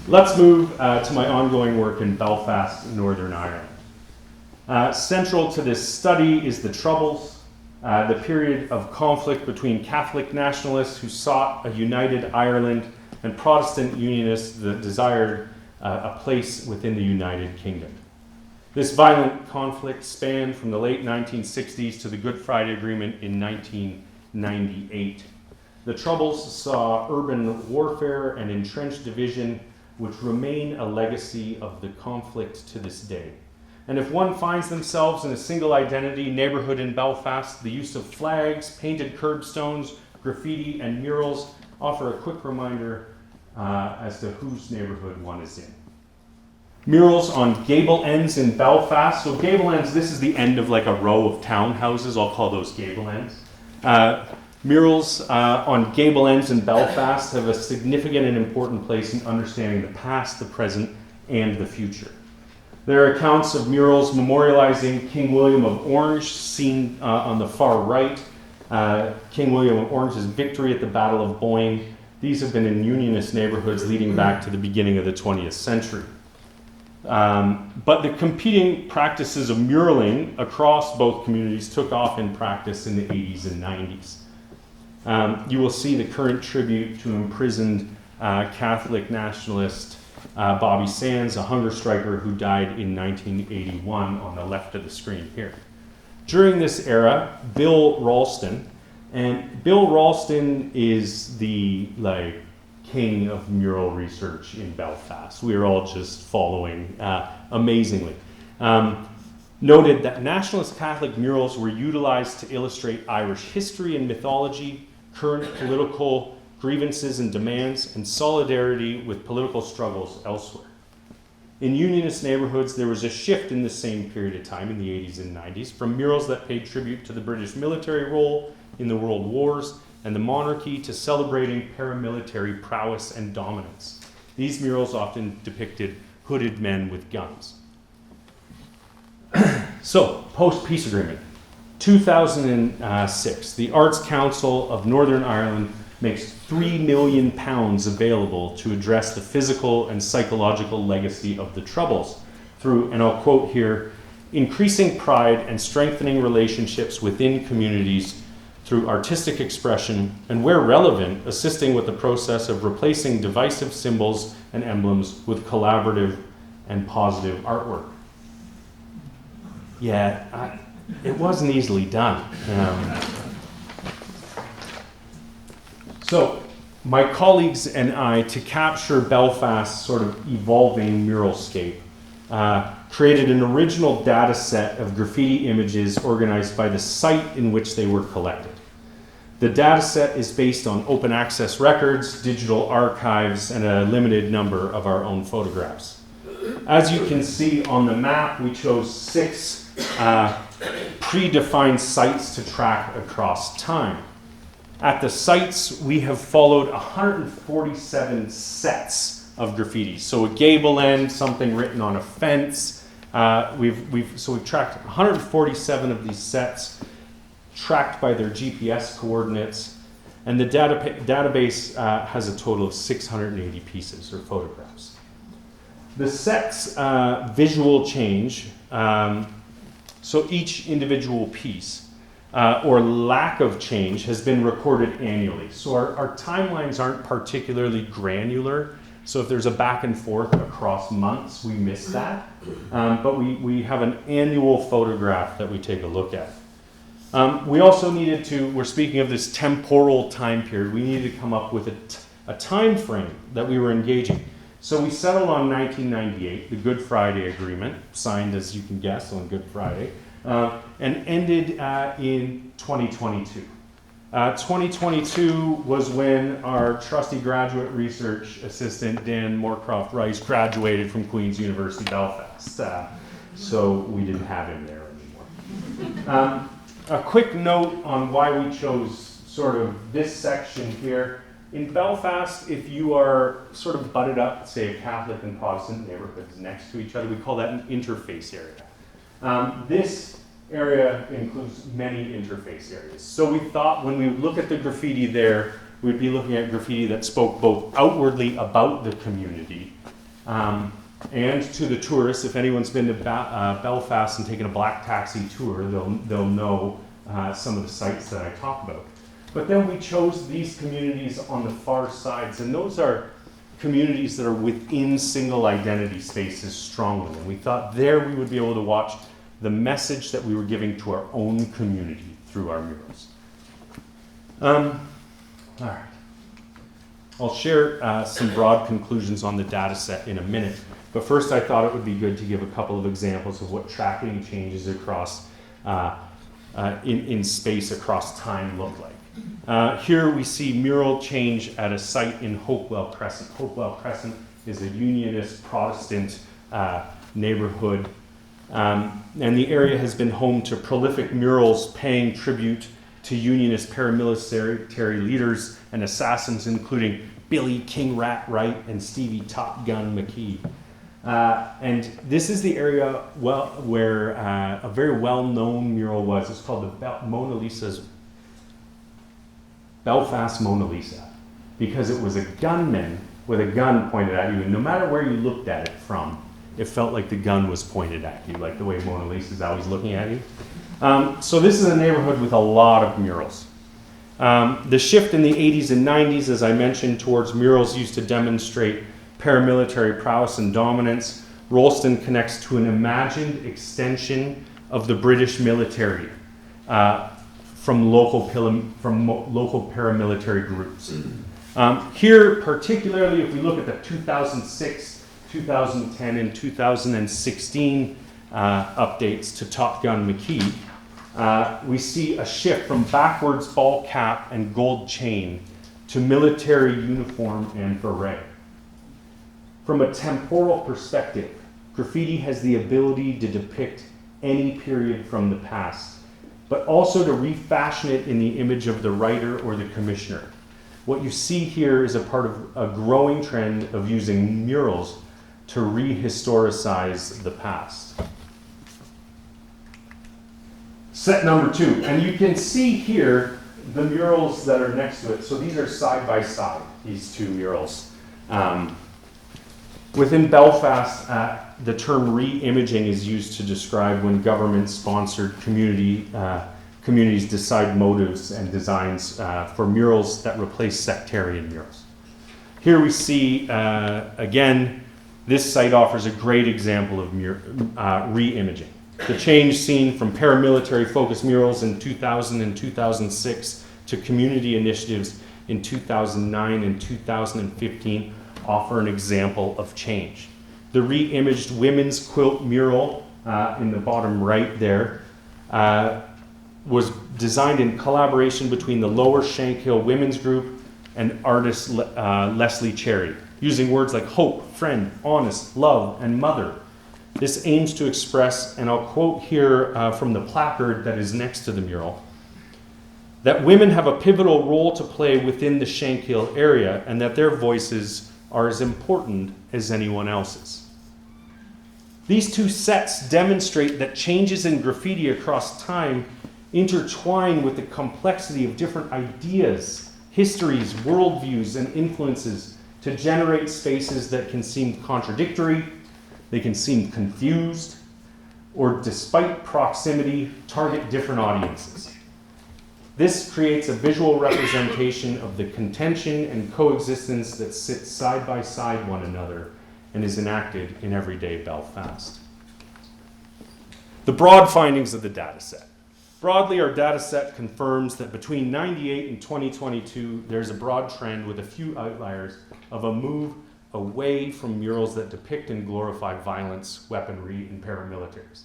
Let's move to my ongoing work in Belfast, Northern Ireland. Central to this study is the Troubles, the period of conflict between Catholic nationalists who sought a united Ireland and Protestant unionists that desired a place within the United Kingdom. This violent conflict spanned from the late 1960s to the Good Friday Agreement in 1998. The Troubles saw urban warfare and entrenched division, which remain a legacy of the conflict to this day. And if one finds themselves in a single identity neighborhood in Belfast, the use of flags, painted curbstones, graffiti, and murals offer a quick reminder as to whose neighborhood one is in. Murals on gable ends in Belfast. So gable ends, this is the end of like a row of townhouses. I'll call those gable ends. Murals on gable ends in Belfast have a significant and important place in understanding the past, the present, and the future. There are accounts of murals memorializing King William of Orange, seen on the far right. King William of Orange's victory at the Battle of Boyne. These have been in Unionist neighborhoods leading back to the beginning of the 20th century. But the competing practices of muraling across both communities took off in practice in the 80s and 90s. You will see the current tribute to imprisoned Catholic nationalist Bobby Sands, a hunger striker who died in 1981 on the left of the screen here. During this era, Bill Ralston, and Bill Ralston is the king of mural research in Belfast. We are all just following amazingly. Noted that nationalist Catholic murals were utilized to illustrate Irish history and mythology, current political grievances and demands, and solidarity with political struggles elsewhere. In Unionist neighborhoods, there was a shift in the same period of time, in the 80s and 90s, from murals that paid tribute to the British military role in the world wars and the monarchy to celebrating paramilitary prowess and dominance. These murals often depicted hooded men with guns. So, post-peace agreement. 2006, the Arts Council of Northern Ireland makes £3 million available to address the physical and psychological legacy of the Troubles through, and I'll quote here, increasing pride and strengthening relationships within communities through artistic expression, and where relevant, assisting with the process of replacing divisive symbols and emblems with collaborative and positive artwork. Yeah, it wasn't easily done. So my colleagues and I, to capture Belfast's sort of evolving muralscape, created an original data set of graffiti images organized by the site in which they were collected. The data set is based on open access records, digital archives, and a limited number of our own photographs. As you can see on the map, we chose 6 predefined sites to track across time. At the sites, we have followed 147 sets of graffiti. So a gable end, something written on a fence. We've tracked 147 of these sets, tracked by their GPS coordinates, and the database has a total of 680 pieces or photographs. The sets visual change, so each individual piece or lack of change has been recorded annually. So our timelines aren't particularly granular. So if there's a back and forth across months, we miss that. But we have an annual photograph that we take a look at. We also needed to, we're speaking of this temporal time period, we needed to come up with a time frame that we were engaging. So we settled on 1998, the Good Friday Agreement, signed, as you can guess, on Good Friday, and ended in 2022. 2022 was when our trusty graduate research assistant, Dan Moorcroft-Rice, graduated from Queen's University Belfast. So we didn't have him there anymore. A quick note on why we chose sort of this section here. In Belfast, if you are sort of butted up, say a Catholic and Protestant neighborhoods next to each other, we call that an interface area. This area includes many interface areas. So we thought when we look at the graffiti there, we'd be looking at graffiti that spoke both outwardly about the community and to the tourists. If anyone's been to Belfast and taken a black taxi tour, they'll know some of the sites that I talk about. But then we chose these communities on the far sides, and those are communities that are within single identity spaces strongly. And we thought there we would be able to watch the message that we were giving to our own community through our murals. All right. I'll share some broad conclusions on the data set in a minute, but first I thought it would be good to give a couple of examples of what tracking changes across in space across time look like. Here we see mural change at a site in Hopewell Crescent. Hopewell Crescent is a Unionist Protestant neighborhood, and the area has been home to prolific murals paying tribute to Unionist paramilitary leaders and assassins, including Billy King Rat Wright and Stevie Top Gun McKee. And this is the area where a very well-known mural was. It's called the Belfast Mona Lisa, because it was a gunman with a gun pointed at you, and no matter where you looked at it from, it felt like the gun was pointed at you, like the way Mona Lisa is always looking at you. So this is a neighborhood with a lot of murals. The shift in the 80s and 90s, as I mentioned, towards murals used to demonstrate paramilitary prowess and dominance. Rollston connects to an imagined extension of the British military from local paramilitary groups. Here, particularly, if we look at the 2006, 2010, and 2016 updates to Top Gun McKee, we see a shift from backwards ball cap and gold chain to military uniform and beret. From a temporal perspective, graffiti has the ability to depict any period from the past, but also to refashion it in the image of the writer or the commissioner. What you see here is a part of a growing trend of using murals to rehistoricize the past. Set number 2, and you can see here the murals that are next to it. So these are side by side, these two murals. Within Belfast, the term re-imaging is used to describe when government-sponsored communities decide motives and designs for murals that replace sectarian murals. Here we see, again, this site offers a great example of re-imaging. The change seen from paramilitary-focused murals in 2000 and 2006 to community initiatives in 2009 and 2015 offer an example of change. The re-imaged women's quilt mural in the bottom right there was designed in collaboration between the Lower Shankill Women's Group and artist Leslie Cherry, using words like hope, friend, honest, love, and mother. This aims to express, and I'll quote here from the placard that is next to the mural, that women have a pivotal role to play within the Shankill area and that their voices are as important as anyone else's. These two sets demonstrate that changes in graffiti across time intertwine with the complexity of different ideas, histories, worldviews, and influences to generate spaces that can seem contradictory, they can seem confused, or despite proximity, target different audiences. This creates a visual representation of the contention and coexistence that sit side by side one another and is enacted in everyday Belfast. The broad findings of the data set. Broadly, our data set confirms that between 98 and 2022, there's a broad trend with a few outliers of a move away from murals that depict and glorify violence, weaponry, and paramilitaries.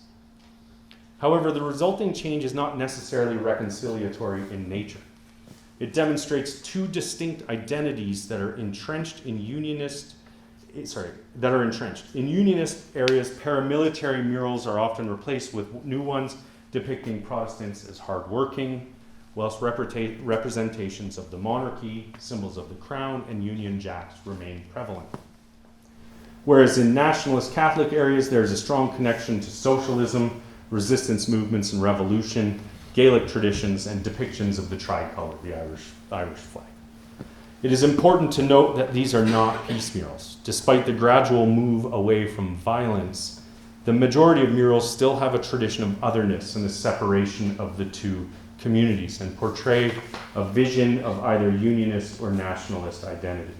However, the resulting change is not necessarily reconciliatory in nature. It demonstrates two distinct identities that are entrenched in unionist areas. Paramilitary murals are often replaced with new ones depicting Protestants as hardworking, whilst representations of the monarchy, symbols of the crown, and Union Jacks remain prevalent. Whereas in nationalist Catholic areas, there is a strong connection to socialism, resistance movements and revolution, Gaelic traditions, and depictions of the tricolour, the Irish flag. It is important to note that these are not peace murals. Despite the gradual move away from violence, the majority of murals still have a tradition of otherness and a separation of the two communities and portray a vision of either unionist or nationalist identity.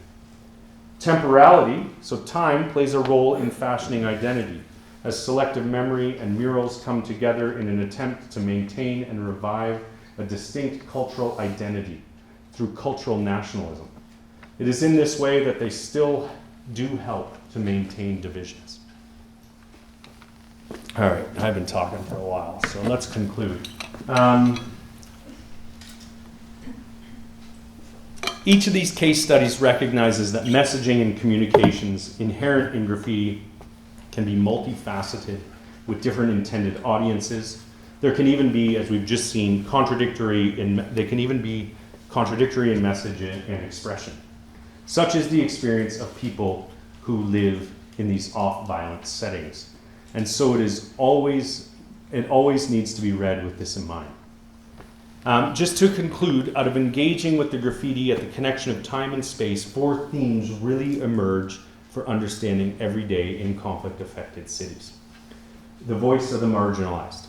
Temporality, so time, plays a role in fashioning identity, as selective memory and murals come together in an attempt to maintain and revive a distinct cultural identity through cultural nationalism. It is in this way that they still do help to maintain divisions. All right, I've been talking for a while, so let's conclude. Each of these case studies recognizes that messaging and communications inherent in graffiti can be multifaceted with different intended audiences. There can even be, as we've just seen, contradictory in message and expression. Such is the experience of people who live in these off-violence settings. And so it always needs to be read with this in mind. Just to conclude, out of engaging with the graffiti at the connection of time and space, 4 themes really emerge for understanding every day in conflict-affected cities. The voice of the marginalized.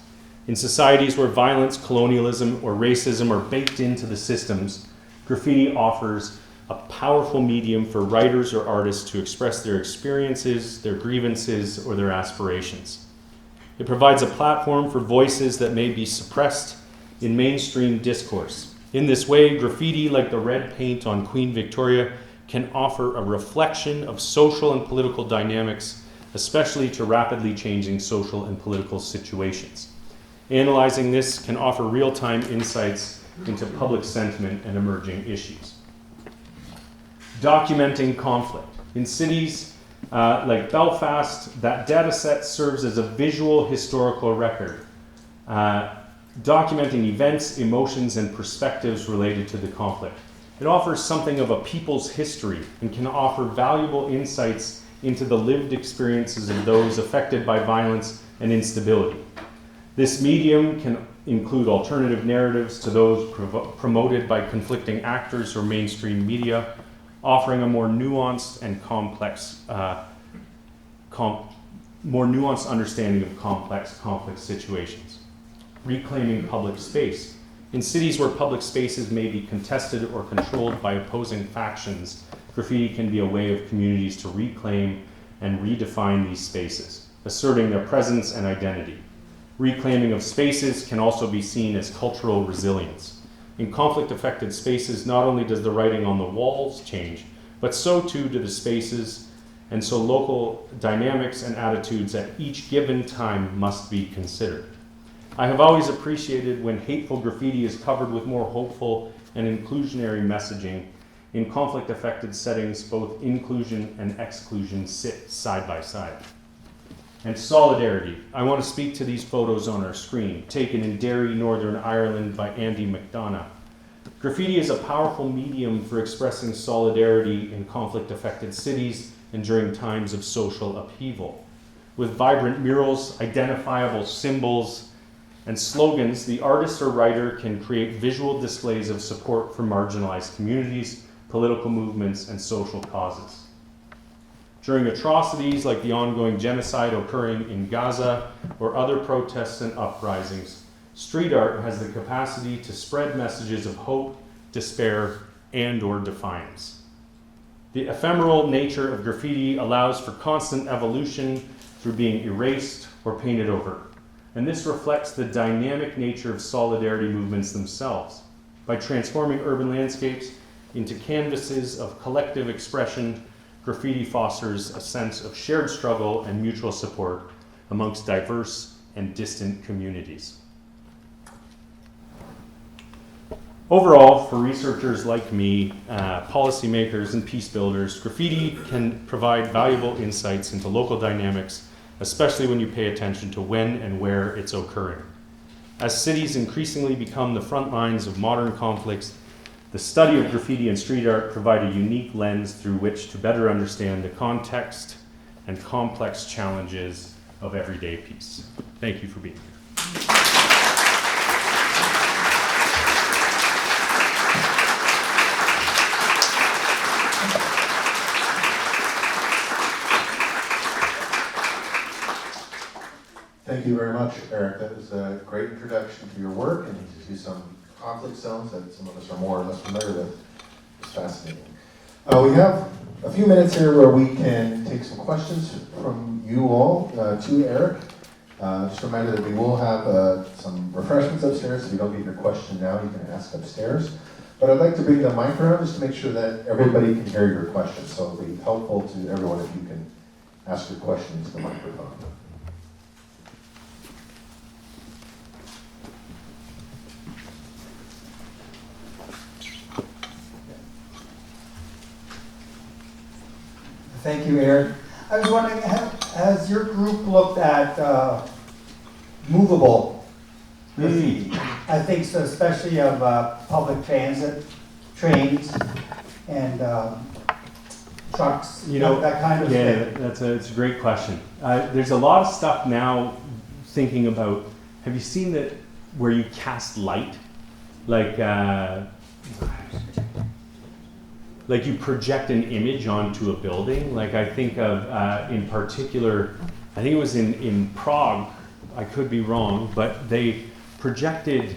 In societies where violence, colonialism, or racism are baked into the systems, graffiti offers a powerful medium for writers or artists to express their experiences, their grievances, or their aspirations. It provides a platform for voices that may be suppressed in mainstream discourse. In this way, graffiti, like the red paint on Queen Victoria, can offer a reflection of social and political dynamics, especially to rapidly changing social and political situations. Analyzing this can offer real-time insights into public sentiment and emerging issues. Documenting conflict. In cities like Belfast, that data set serves as a visual historical record, documenting events, emotions, and perspectives related to the conflict. It offers something of a people's history and can offer valuable insights into the lived experiences of those affected by violence and instability. This medium can include alternative narratives to those promoted by conflicting actors or mainstream media, offering a more nuanced and more nuanced understanding of complex conflict situations. Reclaiming public space. In cities where public spaces may be contested or controlled by opposing factions, graffiti can be a way of communities to reclaim and redefine these spaces, asserting their presence and identity. Reclaiming of spaces can also be seen as cultural resilience. In conflict-affected spaces, not only does the writing on the walls change, but so too do the spaces, and so local dynamics and attitudes at each given time must be considered. I have always appreciated when hateful graffiti is covered with more hopeful and inclusionary messaging. In conflict-affected settings, both inclusion and exclusion sit side by side. And solidarity. I want to speak to these photos on our screen, taken in Derry, Northern Ireland by Andy McDonough. Graffiti is a powerful medium for expressing solidarity in conflict-affected cities and during times of social upheaval. With vibrant murals, identifiable symbols, and slogans, the artist or writer can create visual displays of support for marginalized communities, political movements, and social causes. During atrocities like the ongoing genocide occurring in Gaza or other protests and uprisings, street art has the capacity to spread messages of hope, despair, and/or defiance. The ephemeral nature of graffiti allows for constant evolution through being erased or painted over. And this reflects the dynamic nature of solidarity movements themselves. By transforming urban landscapes into canvases of collective expression, graffiti fosters a sense of shared struggle and mutual support amongst diverse and distant communities. Overall, for researchers like me, policymakers and peace builders, graffiti can provide valuable insights into local dynamics, especially when you pay attention to when and where it's occurring. As cities increasingly become the front lines of modern conflicts, the study of graffiti and street art provide a unique lens through which to better understand the context and complex challenges of everyday peace. Thank you for being here. Thank you very much, Eric. That was a great introduction to your work and to some conflict zones that some of us are more or less familiar with. It's fascinating. We have a few minutes here where we can take some questions from you all to Eric. Just a reminder that we will have some refreshments upstairs. If you don't get your question now, you can ask upstairs. But I'd like to bring the mic around just to make sure that everybody can hear your question. So it'll be helpful to everyone if you can ask your question into the microphone. Thank you, Eric. I was wondering, has your group looked at movable graffiti? I think so, especially of public transit, trains, and trucks, that kind of thing. Yeah, it's a great question. There's a lot of stuff now thinking about, have you seen that where you cast light? Like you project an image onto a building. Like I think of, in particular, I think it was in Prague, I could be wrong, but they projected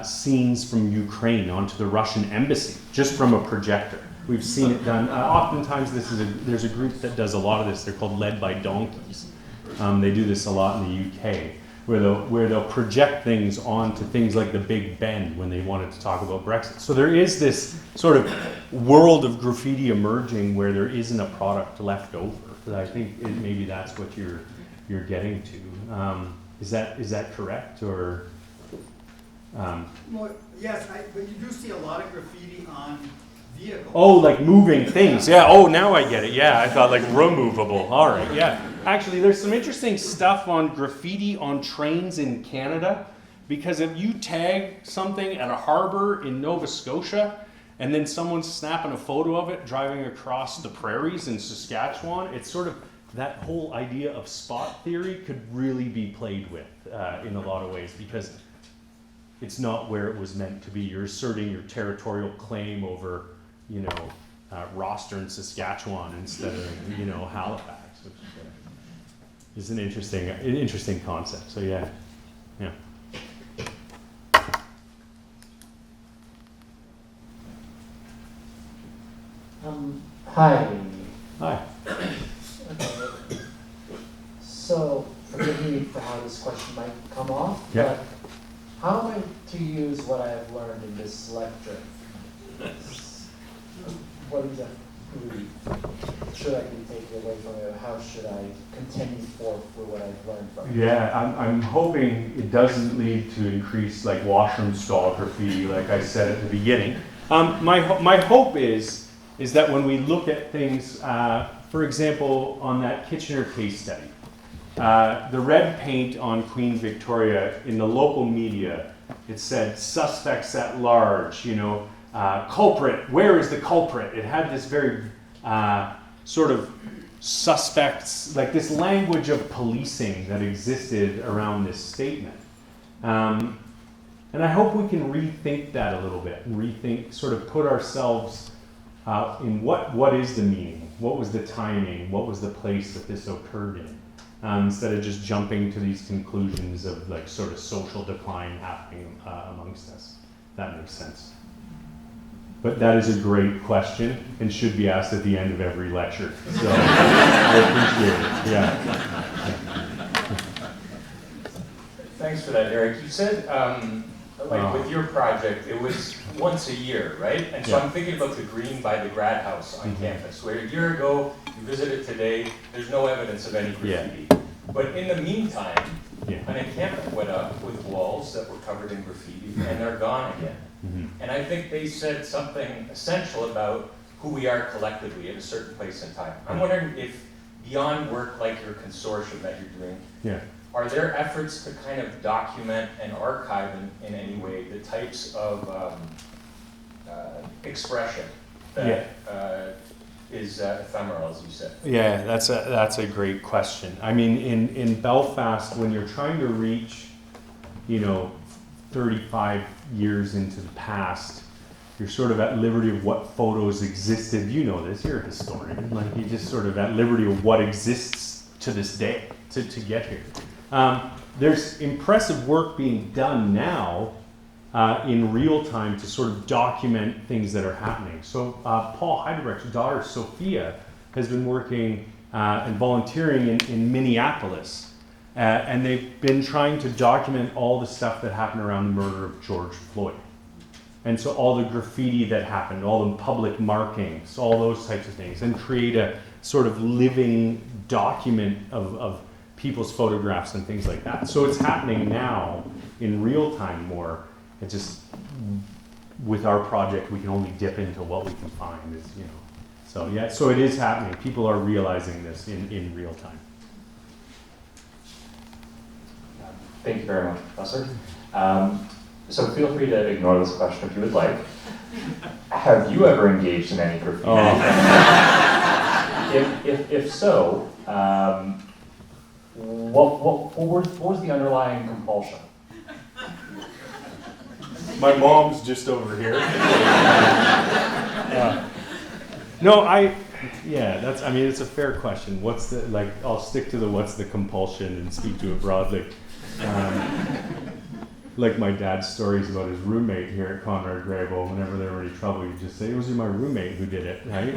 scenes from Ukraine onto the Russian embassy, just from a projector. We've seen it done. Oftentimes there's a group that does a lot of this. They're called Led by Donkeys. They do this a lot in the UK, where they'll project things onto things like the Big Ben when they wanted to talk about Brexit. So there is this sort of world of graffiti emerging where there isn't a product left over. I think maybe that's what you're getting to. Is that correct, or? Well, yes, but you do see a lot of graffiti on vehicles. Oh, like moving things. Yeah. Oh, now I get it. Yeah, I thought like removable. All right. Yeah. Actually, there's some interesting stuff on graffiti on trains in Canada, because if you tag something at a harbor in Nova Scotia and then someone's snapping a photo of it driving across the prairies in Saskatchewan, it's sort of that whole idea of spot theory could really be played with in a lot of ways, because it's not where it was meant to be. You're asserting your territorial claim over, Roster in Saskatchewan instead of, Halifax, which is an interesting concept. So yeah. Hi. Hi. Okay. So, forgive me for how this question might come off, Yeah. but how am I to use what I have learned in this lecture? What exactly should I be taking away from it? How should I continue forth with what I've learned from it? Yeah, I'm hoping it doesn't lead to increased like washroom stall graffiti, like I said at the beginning. My hope is that when we look at things, for example, on that Kitchener case study, the red paint on Queen Victoria, in the local media, it said suspects at large, culprit, where is the culprit? It had this very sort of suspects, like this language of policing that existed around this statement. And I hope we can rethink that a little bit, and sort of put ourselves in what is the meaning? What was the timing? What was the place that this occurred in? instead of just jumping to these conclusions of like sort of social decline happening amongst us. That makes sense. But that is a great question and should be asked at the end of every lecture. So I appreciate it. Yeah. Thanks for that, Eric. You said, like with your project, it was once a year, right? And so Yeah. I'm thinking about the green by the grad house on campus, where a year ago, you visited today, there's no evidence of any graffiti. But in the meantime, an encampment went up with walls that were covered in graffiti, and they're gone again. And I think they said something essential about who we are collectively at a certain place in time. I'm wondering if beyond work like your consortium that you're doing, are there efforts to kind of document and archive in any way the types of expression that is ephemeral, as you said? Yeah, that's a great question. I mean, in Belfast, when you're trying to reach, 35 years into the past, you're sort of at liberty of what photos existed. You know this, you're a historian. Like, you're just sort of at liberty of what exists to this day to get here. There's impressive work being done now in real time to sort of document things that are happening. So Paul Heidebrecht's daughter, Sophia, has been working and volunteering in Minneapolis. And they've been trying to document all the stuff that happened around the murder of George Floyd. And so all the graffiti that happened, all the public markings, all those types of things, and create a sort of living document of people's photographs and things like that. So it's happening now in real time more. It just, with our project, we can only dip into what we can find, So yeah, so it is happening. People are realizing this in real time. Thank you very much, Professor. So feel free to ignore this question if you would like. Have you ever engaged in any graffiti? If so, what was the underlying compulsion? My mom's just over here. It's a fair question. I'll stick to what's the compulsion and speak to it broadly. Like my dad's stories about his roommate here at Conrad Grable, whenever there were any trouble, you just say, it was my roommate who did it, right?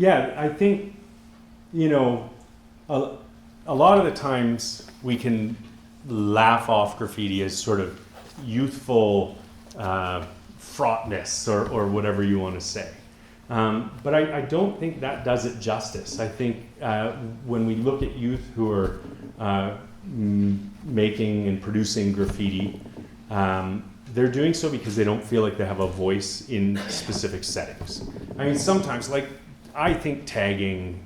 I think, a lot of the times we can laugh off graffiti as sort of youthful fraughtness or whatever you want to say. But I don't think that does it justice. I think when we look at youth who are making and producing graffiti, they're doing so because they don't feel like they have a voice in specific settings. I mean, sometimes, I think tagging,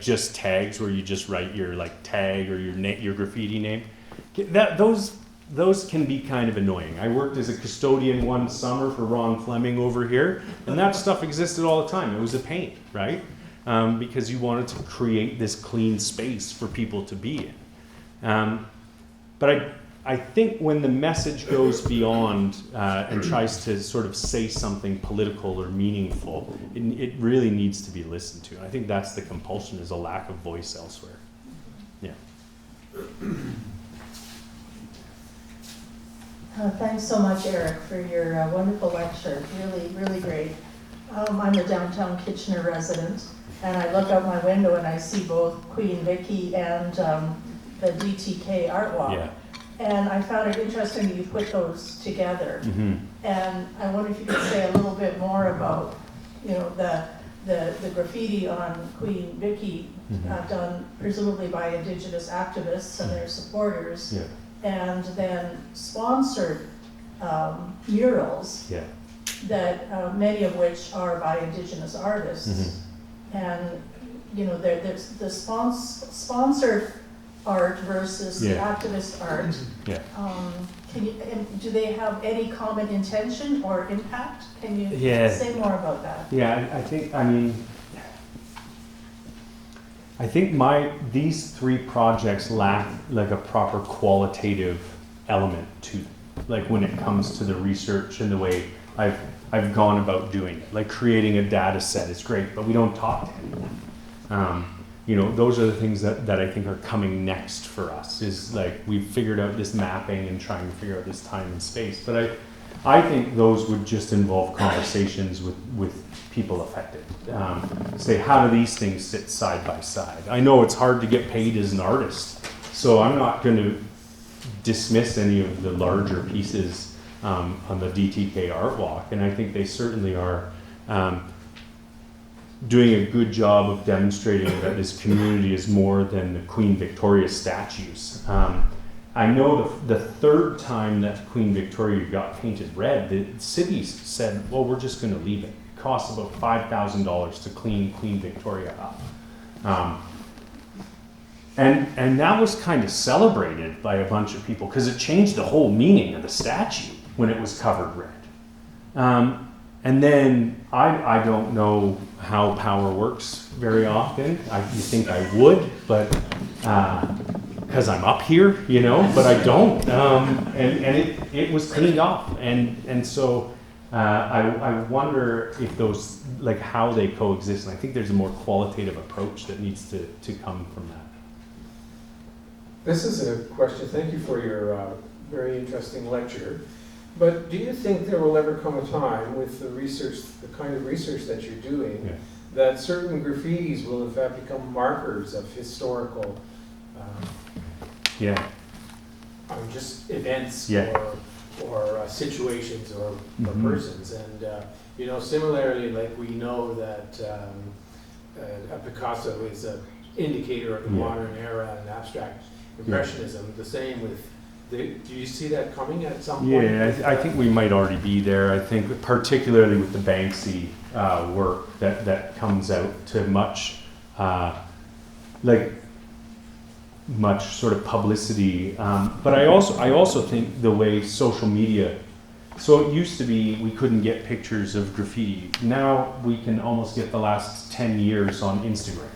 just tags where you just write your tag or your graffiti name, those can be kind of annoying. I worked as a custodian one summer for Ron Fleming over here, and that stuff existed all the time. It was a pain, right? Because you wanted to create this clean space for people to be in. But I think when the message goes beyond and tries to sort of say something political or meaningful, it really needs to be listened to. And I think that's the compulsion, is a lack of voice elsewhere. Yeah. Thanks so much, Eric, for your wonderful lecture. Really, really great. I'm a downtown Kitchener resident, and I look out my window and I see both Queen Vicky and the DTK art walk. Yeah. And I found it interesting that you put those together. Mm-hmm. And I wonder if you could say a little bit more about, the graffiti on Queen Vicky, done presumably by Indigenous activists and their supporters. Yeah. And then sponsored murals that many of which are by Indigenous artists. And there's the sponsored art versus the activist art. Do they have any common intention or impact? Can you say more about that? Yeah, I think these three projects lack a proper qualitative element to them. When it comes to the research and the way I've gone about doing it. Creating a data set is great, but we don't talk to anyone. those are the things that I think are coming next for us, is like we've figured out this mapping and trying to figure out this time and space. But I think those would just involve conversations with people affected. Say, how do these things sit side by side? I know it's hard to get paid as an artist, so I'm not going to dismiss any of the larger pieces on the DTK Art Walk, and I think they certainly are doing a good job of demonstrating that this community is more than the Queen Victoria statues. I know the third time that Queen Victoria got painted red, the city said, well, we're just going to leave it. It costs about $5,000 to clean Queen Victoria up. And that was kind of celebrated by a bunch of people because it changed the whole meaning of the statue when it was covered red. And then I don't know how power works very often. You think I would, but because I'm up here, but I don't. And it was cleaned off, and so I wonder if those, like, how they coexist. And I think there's a more qualitative approach that needs to come from that. This is a question. Thank you for your very interesting lecture. But do you think there will ever come a time with the research, the kind of research that you're doing, that certain graffitis will in fact become markers of historical just events or situations or persons? And similarly, like we know that Picasso is an indicator of the modern era and abstract impressionism. The same with. Do you see that coming at some point? Yeah, I think we might already be there. I think particularly with the Banksy work that comes out to much sort of publicity. But I also think the way social media. So it used to be we couldn't get pictures of graffiti. Now we can almost get the last 10 years on Instagram,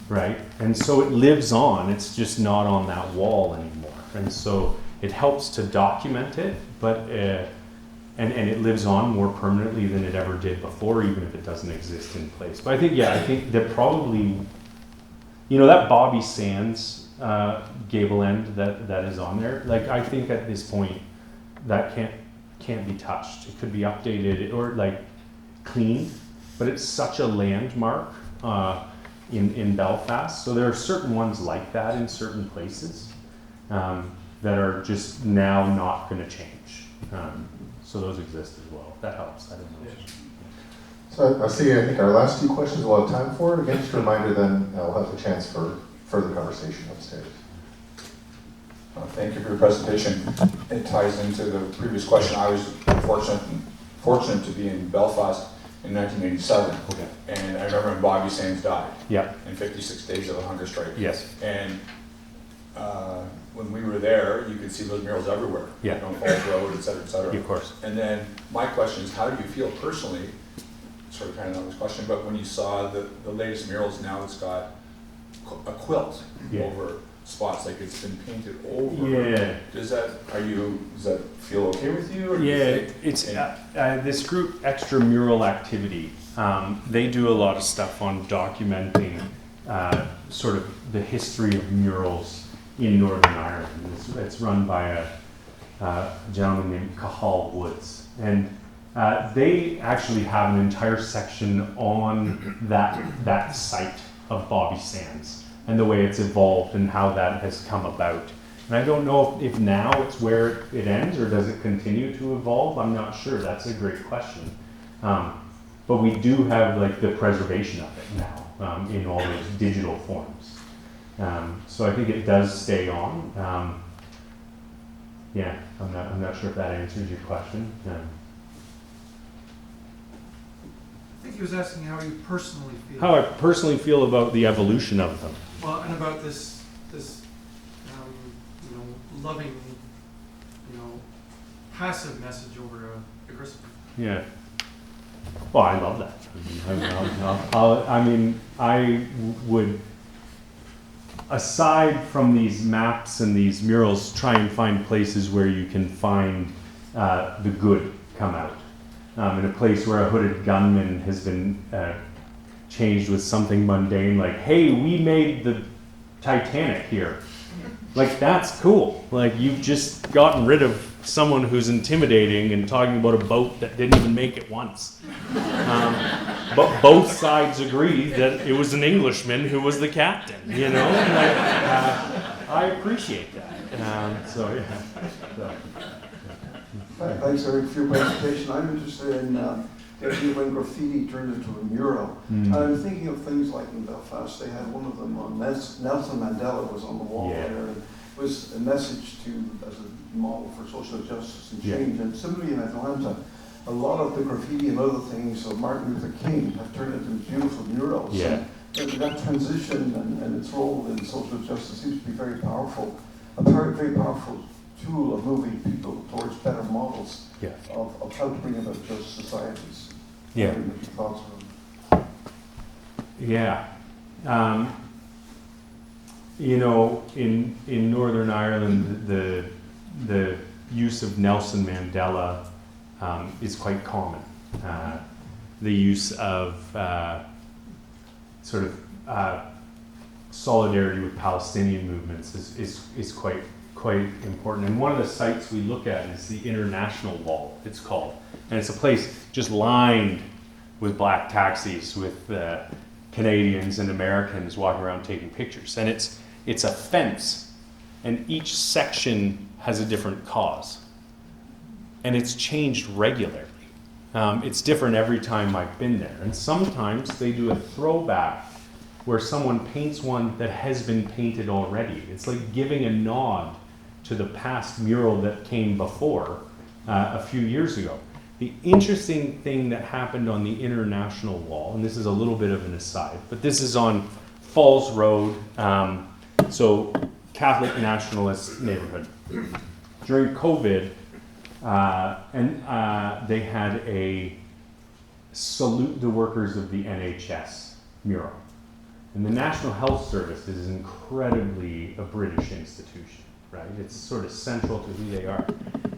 right? And so it lives on. It's just not on that wall anymore. And so it helps to document it, but and it lives on more permanently than it ever did before, even if it doesn't exist in place. But I think that probably, that Bobby Sands gable end that is on there. Like, I think at this point that can't be touched. It could be updated or like cleaned, but it's such a landmark in Belfast. So there are certain ones like that in certain places. That are just now not going to change. So those exist as well. That helps. I don't know. So I think our last two questions we'll have time for. Again, just a reminder then we'll have the chance for further conversation upstairs. Thank you for your presentation. It ties into the previous question. I was fortunate to be in Belfast in 1987. Okay. And I remember when Bobby Sands died. Yeah. In 56 days of a hunger strike. Yes. And when we were there, you could see those murals everywhere. Yeah. Falls Road, et cetera, et cetera. Of course. And then my question is, how do you feel personally, sort of kind of this question, but when you saw the latest murals, now it's got a quilt over spots, like it's been painted over. Yeah. Does that feel okay with you? Or It's this group, Extramural Activity. They do a lot of stuff on documenting sort of the history of murals in Northern Ireland. It's run by a gentleman named Cahal Woods. And they actually have an entire section on that site of Bobby Sands and the way it's evolved and how that has come about. And I don't know if now it's where it ends or does it continue to evolve. I'm not sure. That's a great question. But we do have like the preservation of it now in all those digital forms. So I think it does stay on. I'm not sure if that answers your question. I think he was asking how you personally feel. How I personally feel about the evolution of them. Well, and about this loving, passive message over aggressive. Yeah. Well, I love that. I would, aside from these maps and these murals, try and find places where you can find the good come out. In a place where a hooded gunman has been changed with something mundane like, hey, we made the Titanic here. Like, that's cool. Like, you've just gotten rid of someone who's intimidating and talking about a boat that didn't even make it once. But both sides agree that it was an Englishman who was the captain, you know? Like, I appreciate that. So, yeah. So. Thanks, Eric, for your presentation. I'm interested in the idea of when graffiti turned into a mural. And I'm thinking of things like in Belfast, they had one of them on Nelson Mandela was on the wall there. And it was a message as a model for social justice and change. And similarly in Atlanta, a lot of the graffiti and other things of Martin Luther King have turned into beautiful murals. Yeah. And that transition and its role in social justice seems to be very powerful, a very powerful tool of moving people towards better models of how to bring about just societies. Yeah. Thoughts on Yeah. You know, in Northern Ireland, the use of Nelson Mandela is quite common. The use of sort of solidarity with Palestinian movements is quite important. And one of the sites we look at is the International Wall, it's called. And it's a place just lined with black taxis with Canadians and Americans walking around taking pictures. And it's a fence, and each section has a different cause. And it's changed regularly. It's different every time I've been there. And sometimes they do a throwback where someone paints one that has been painted already. It's like giving a nod to the past mural that came before a few years ago. The interesting thing that happened on the International Wall, and this is a little bit of an aside, but this is on Falls Road, so Catholic nationalist neighborhood. During COVID, they had a salute the workers of the NHS mural. And the National Health Service is incredibly a British institution, right? It's sort of central to who they are.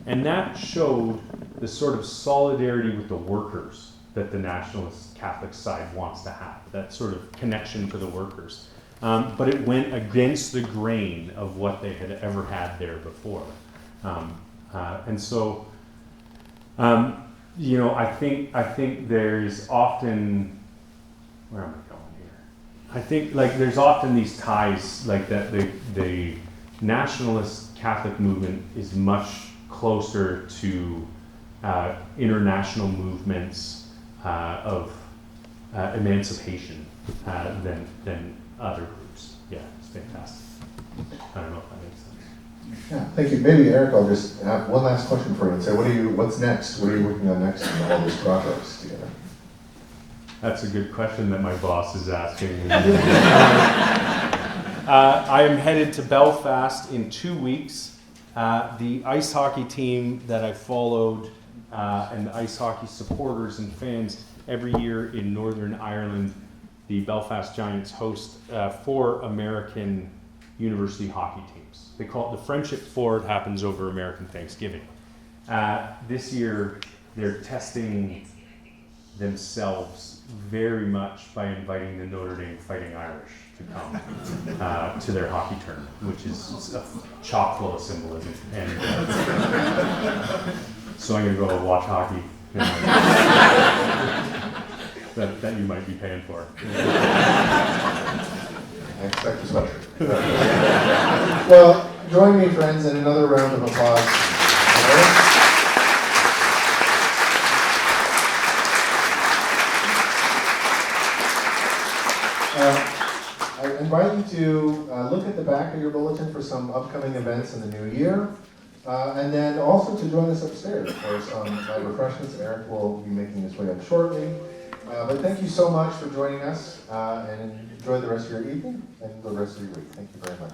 And that showed the sort of solidarity with the workers that the nationalist Catholic side wants to have, that sort of connection to the workers. But it went against the grain of what they had ever had there before. And so, you know, I think there's often, where am I going here? I think like there's often these ties like that the nationalist Catholic movement is much closer to international movements of emancipation than other groups. Yeah, it's fantastic. I don't know if that makes sense. Yeah, thank you. Maybe Eric, I'll just have one last question for you and say, what's next? What are you working on next in all these projects together? That's a good question that my boss is asking me. I am headed to Belfast in 2 weeks. The ice hockey team that I followed and the ice hockey supporters and fans every year in Northern Ireland, the Belfast Giants host 4 American university hockey teams. They call it the Friendship Four. It happens over American Thanksgiving. This year, they're testing themselves very much by inviting the Notre Dame Fighting Irish to come to their hockey tournament, which is chock full of symbolism. And so I'm going to go watch hockey. You know, that you might be paying for. I expect a sweatshirt. Well, join me, friends, in another round of applause. I invite you to look at the back of your bulletin for some upcoming events in the new year, and then also to join us upstairs for some refreshments. Eric will be making his way up shortly. But thank you so much for joining us, and enjoy the rest of your evening and the rest of your week. Thank you very much.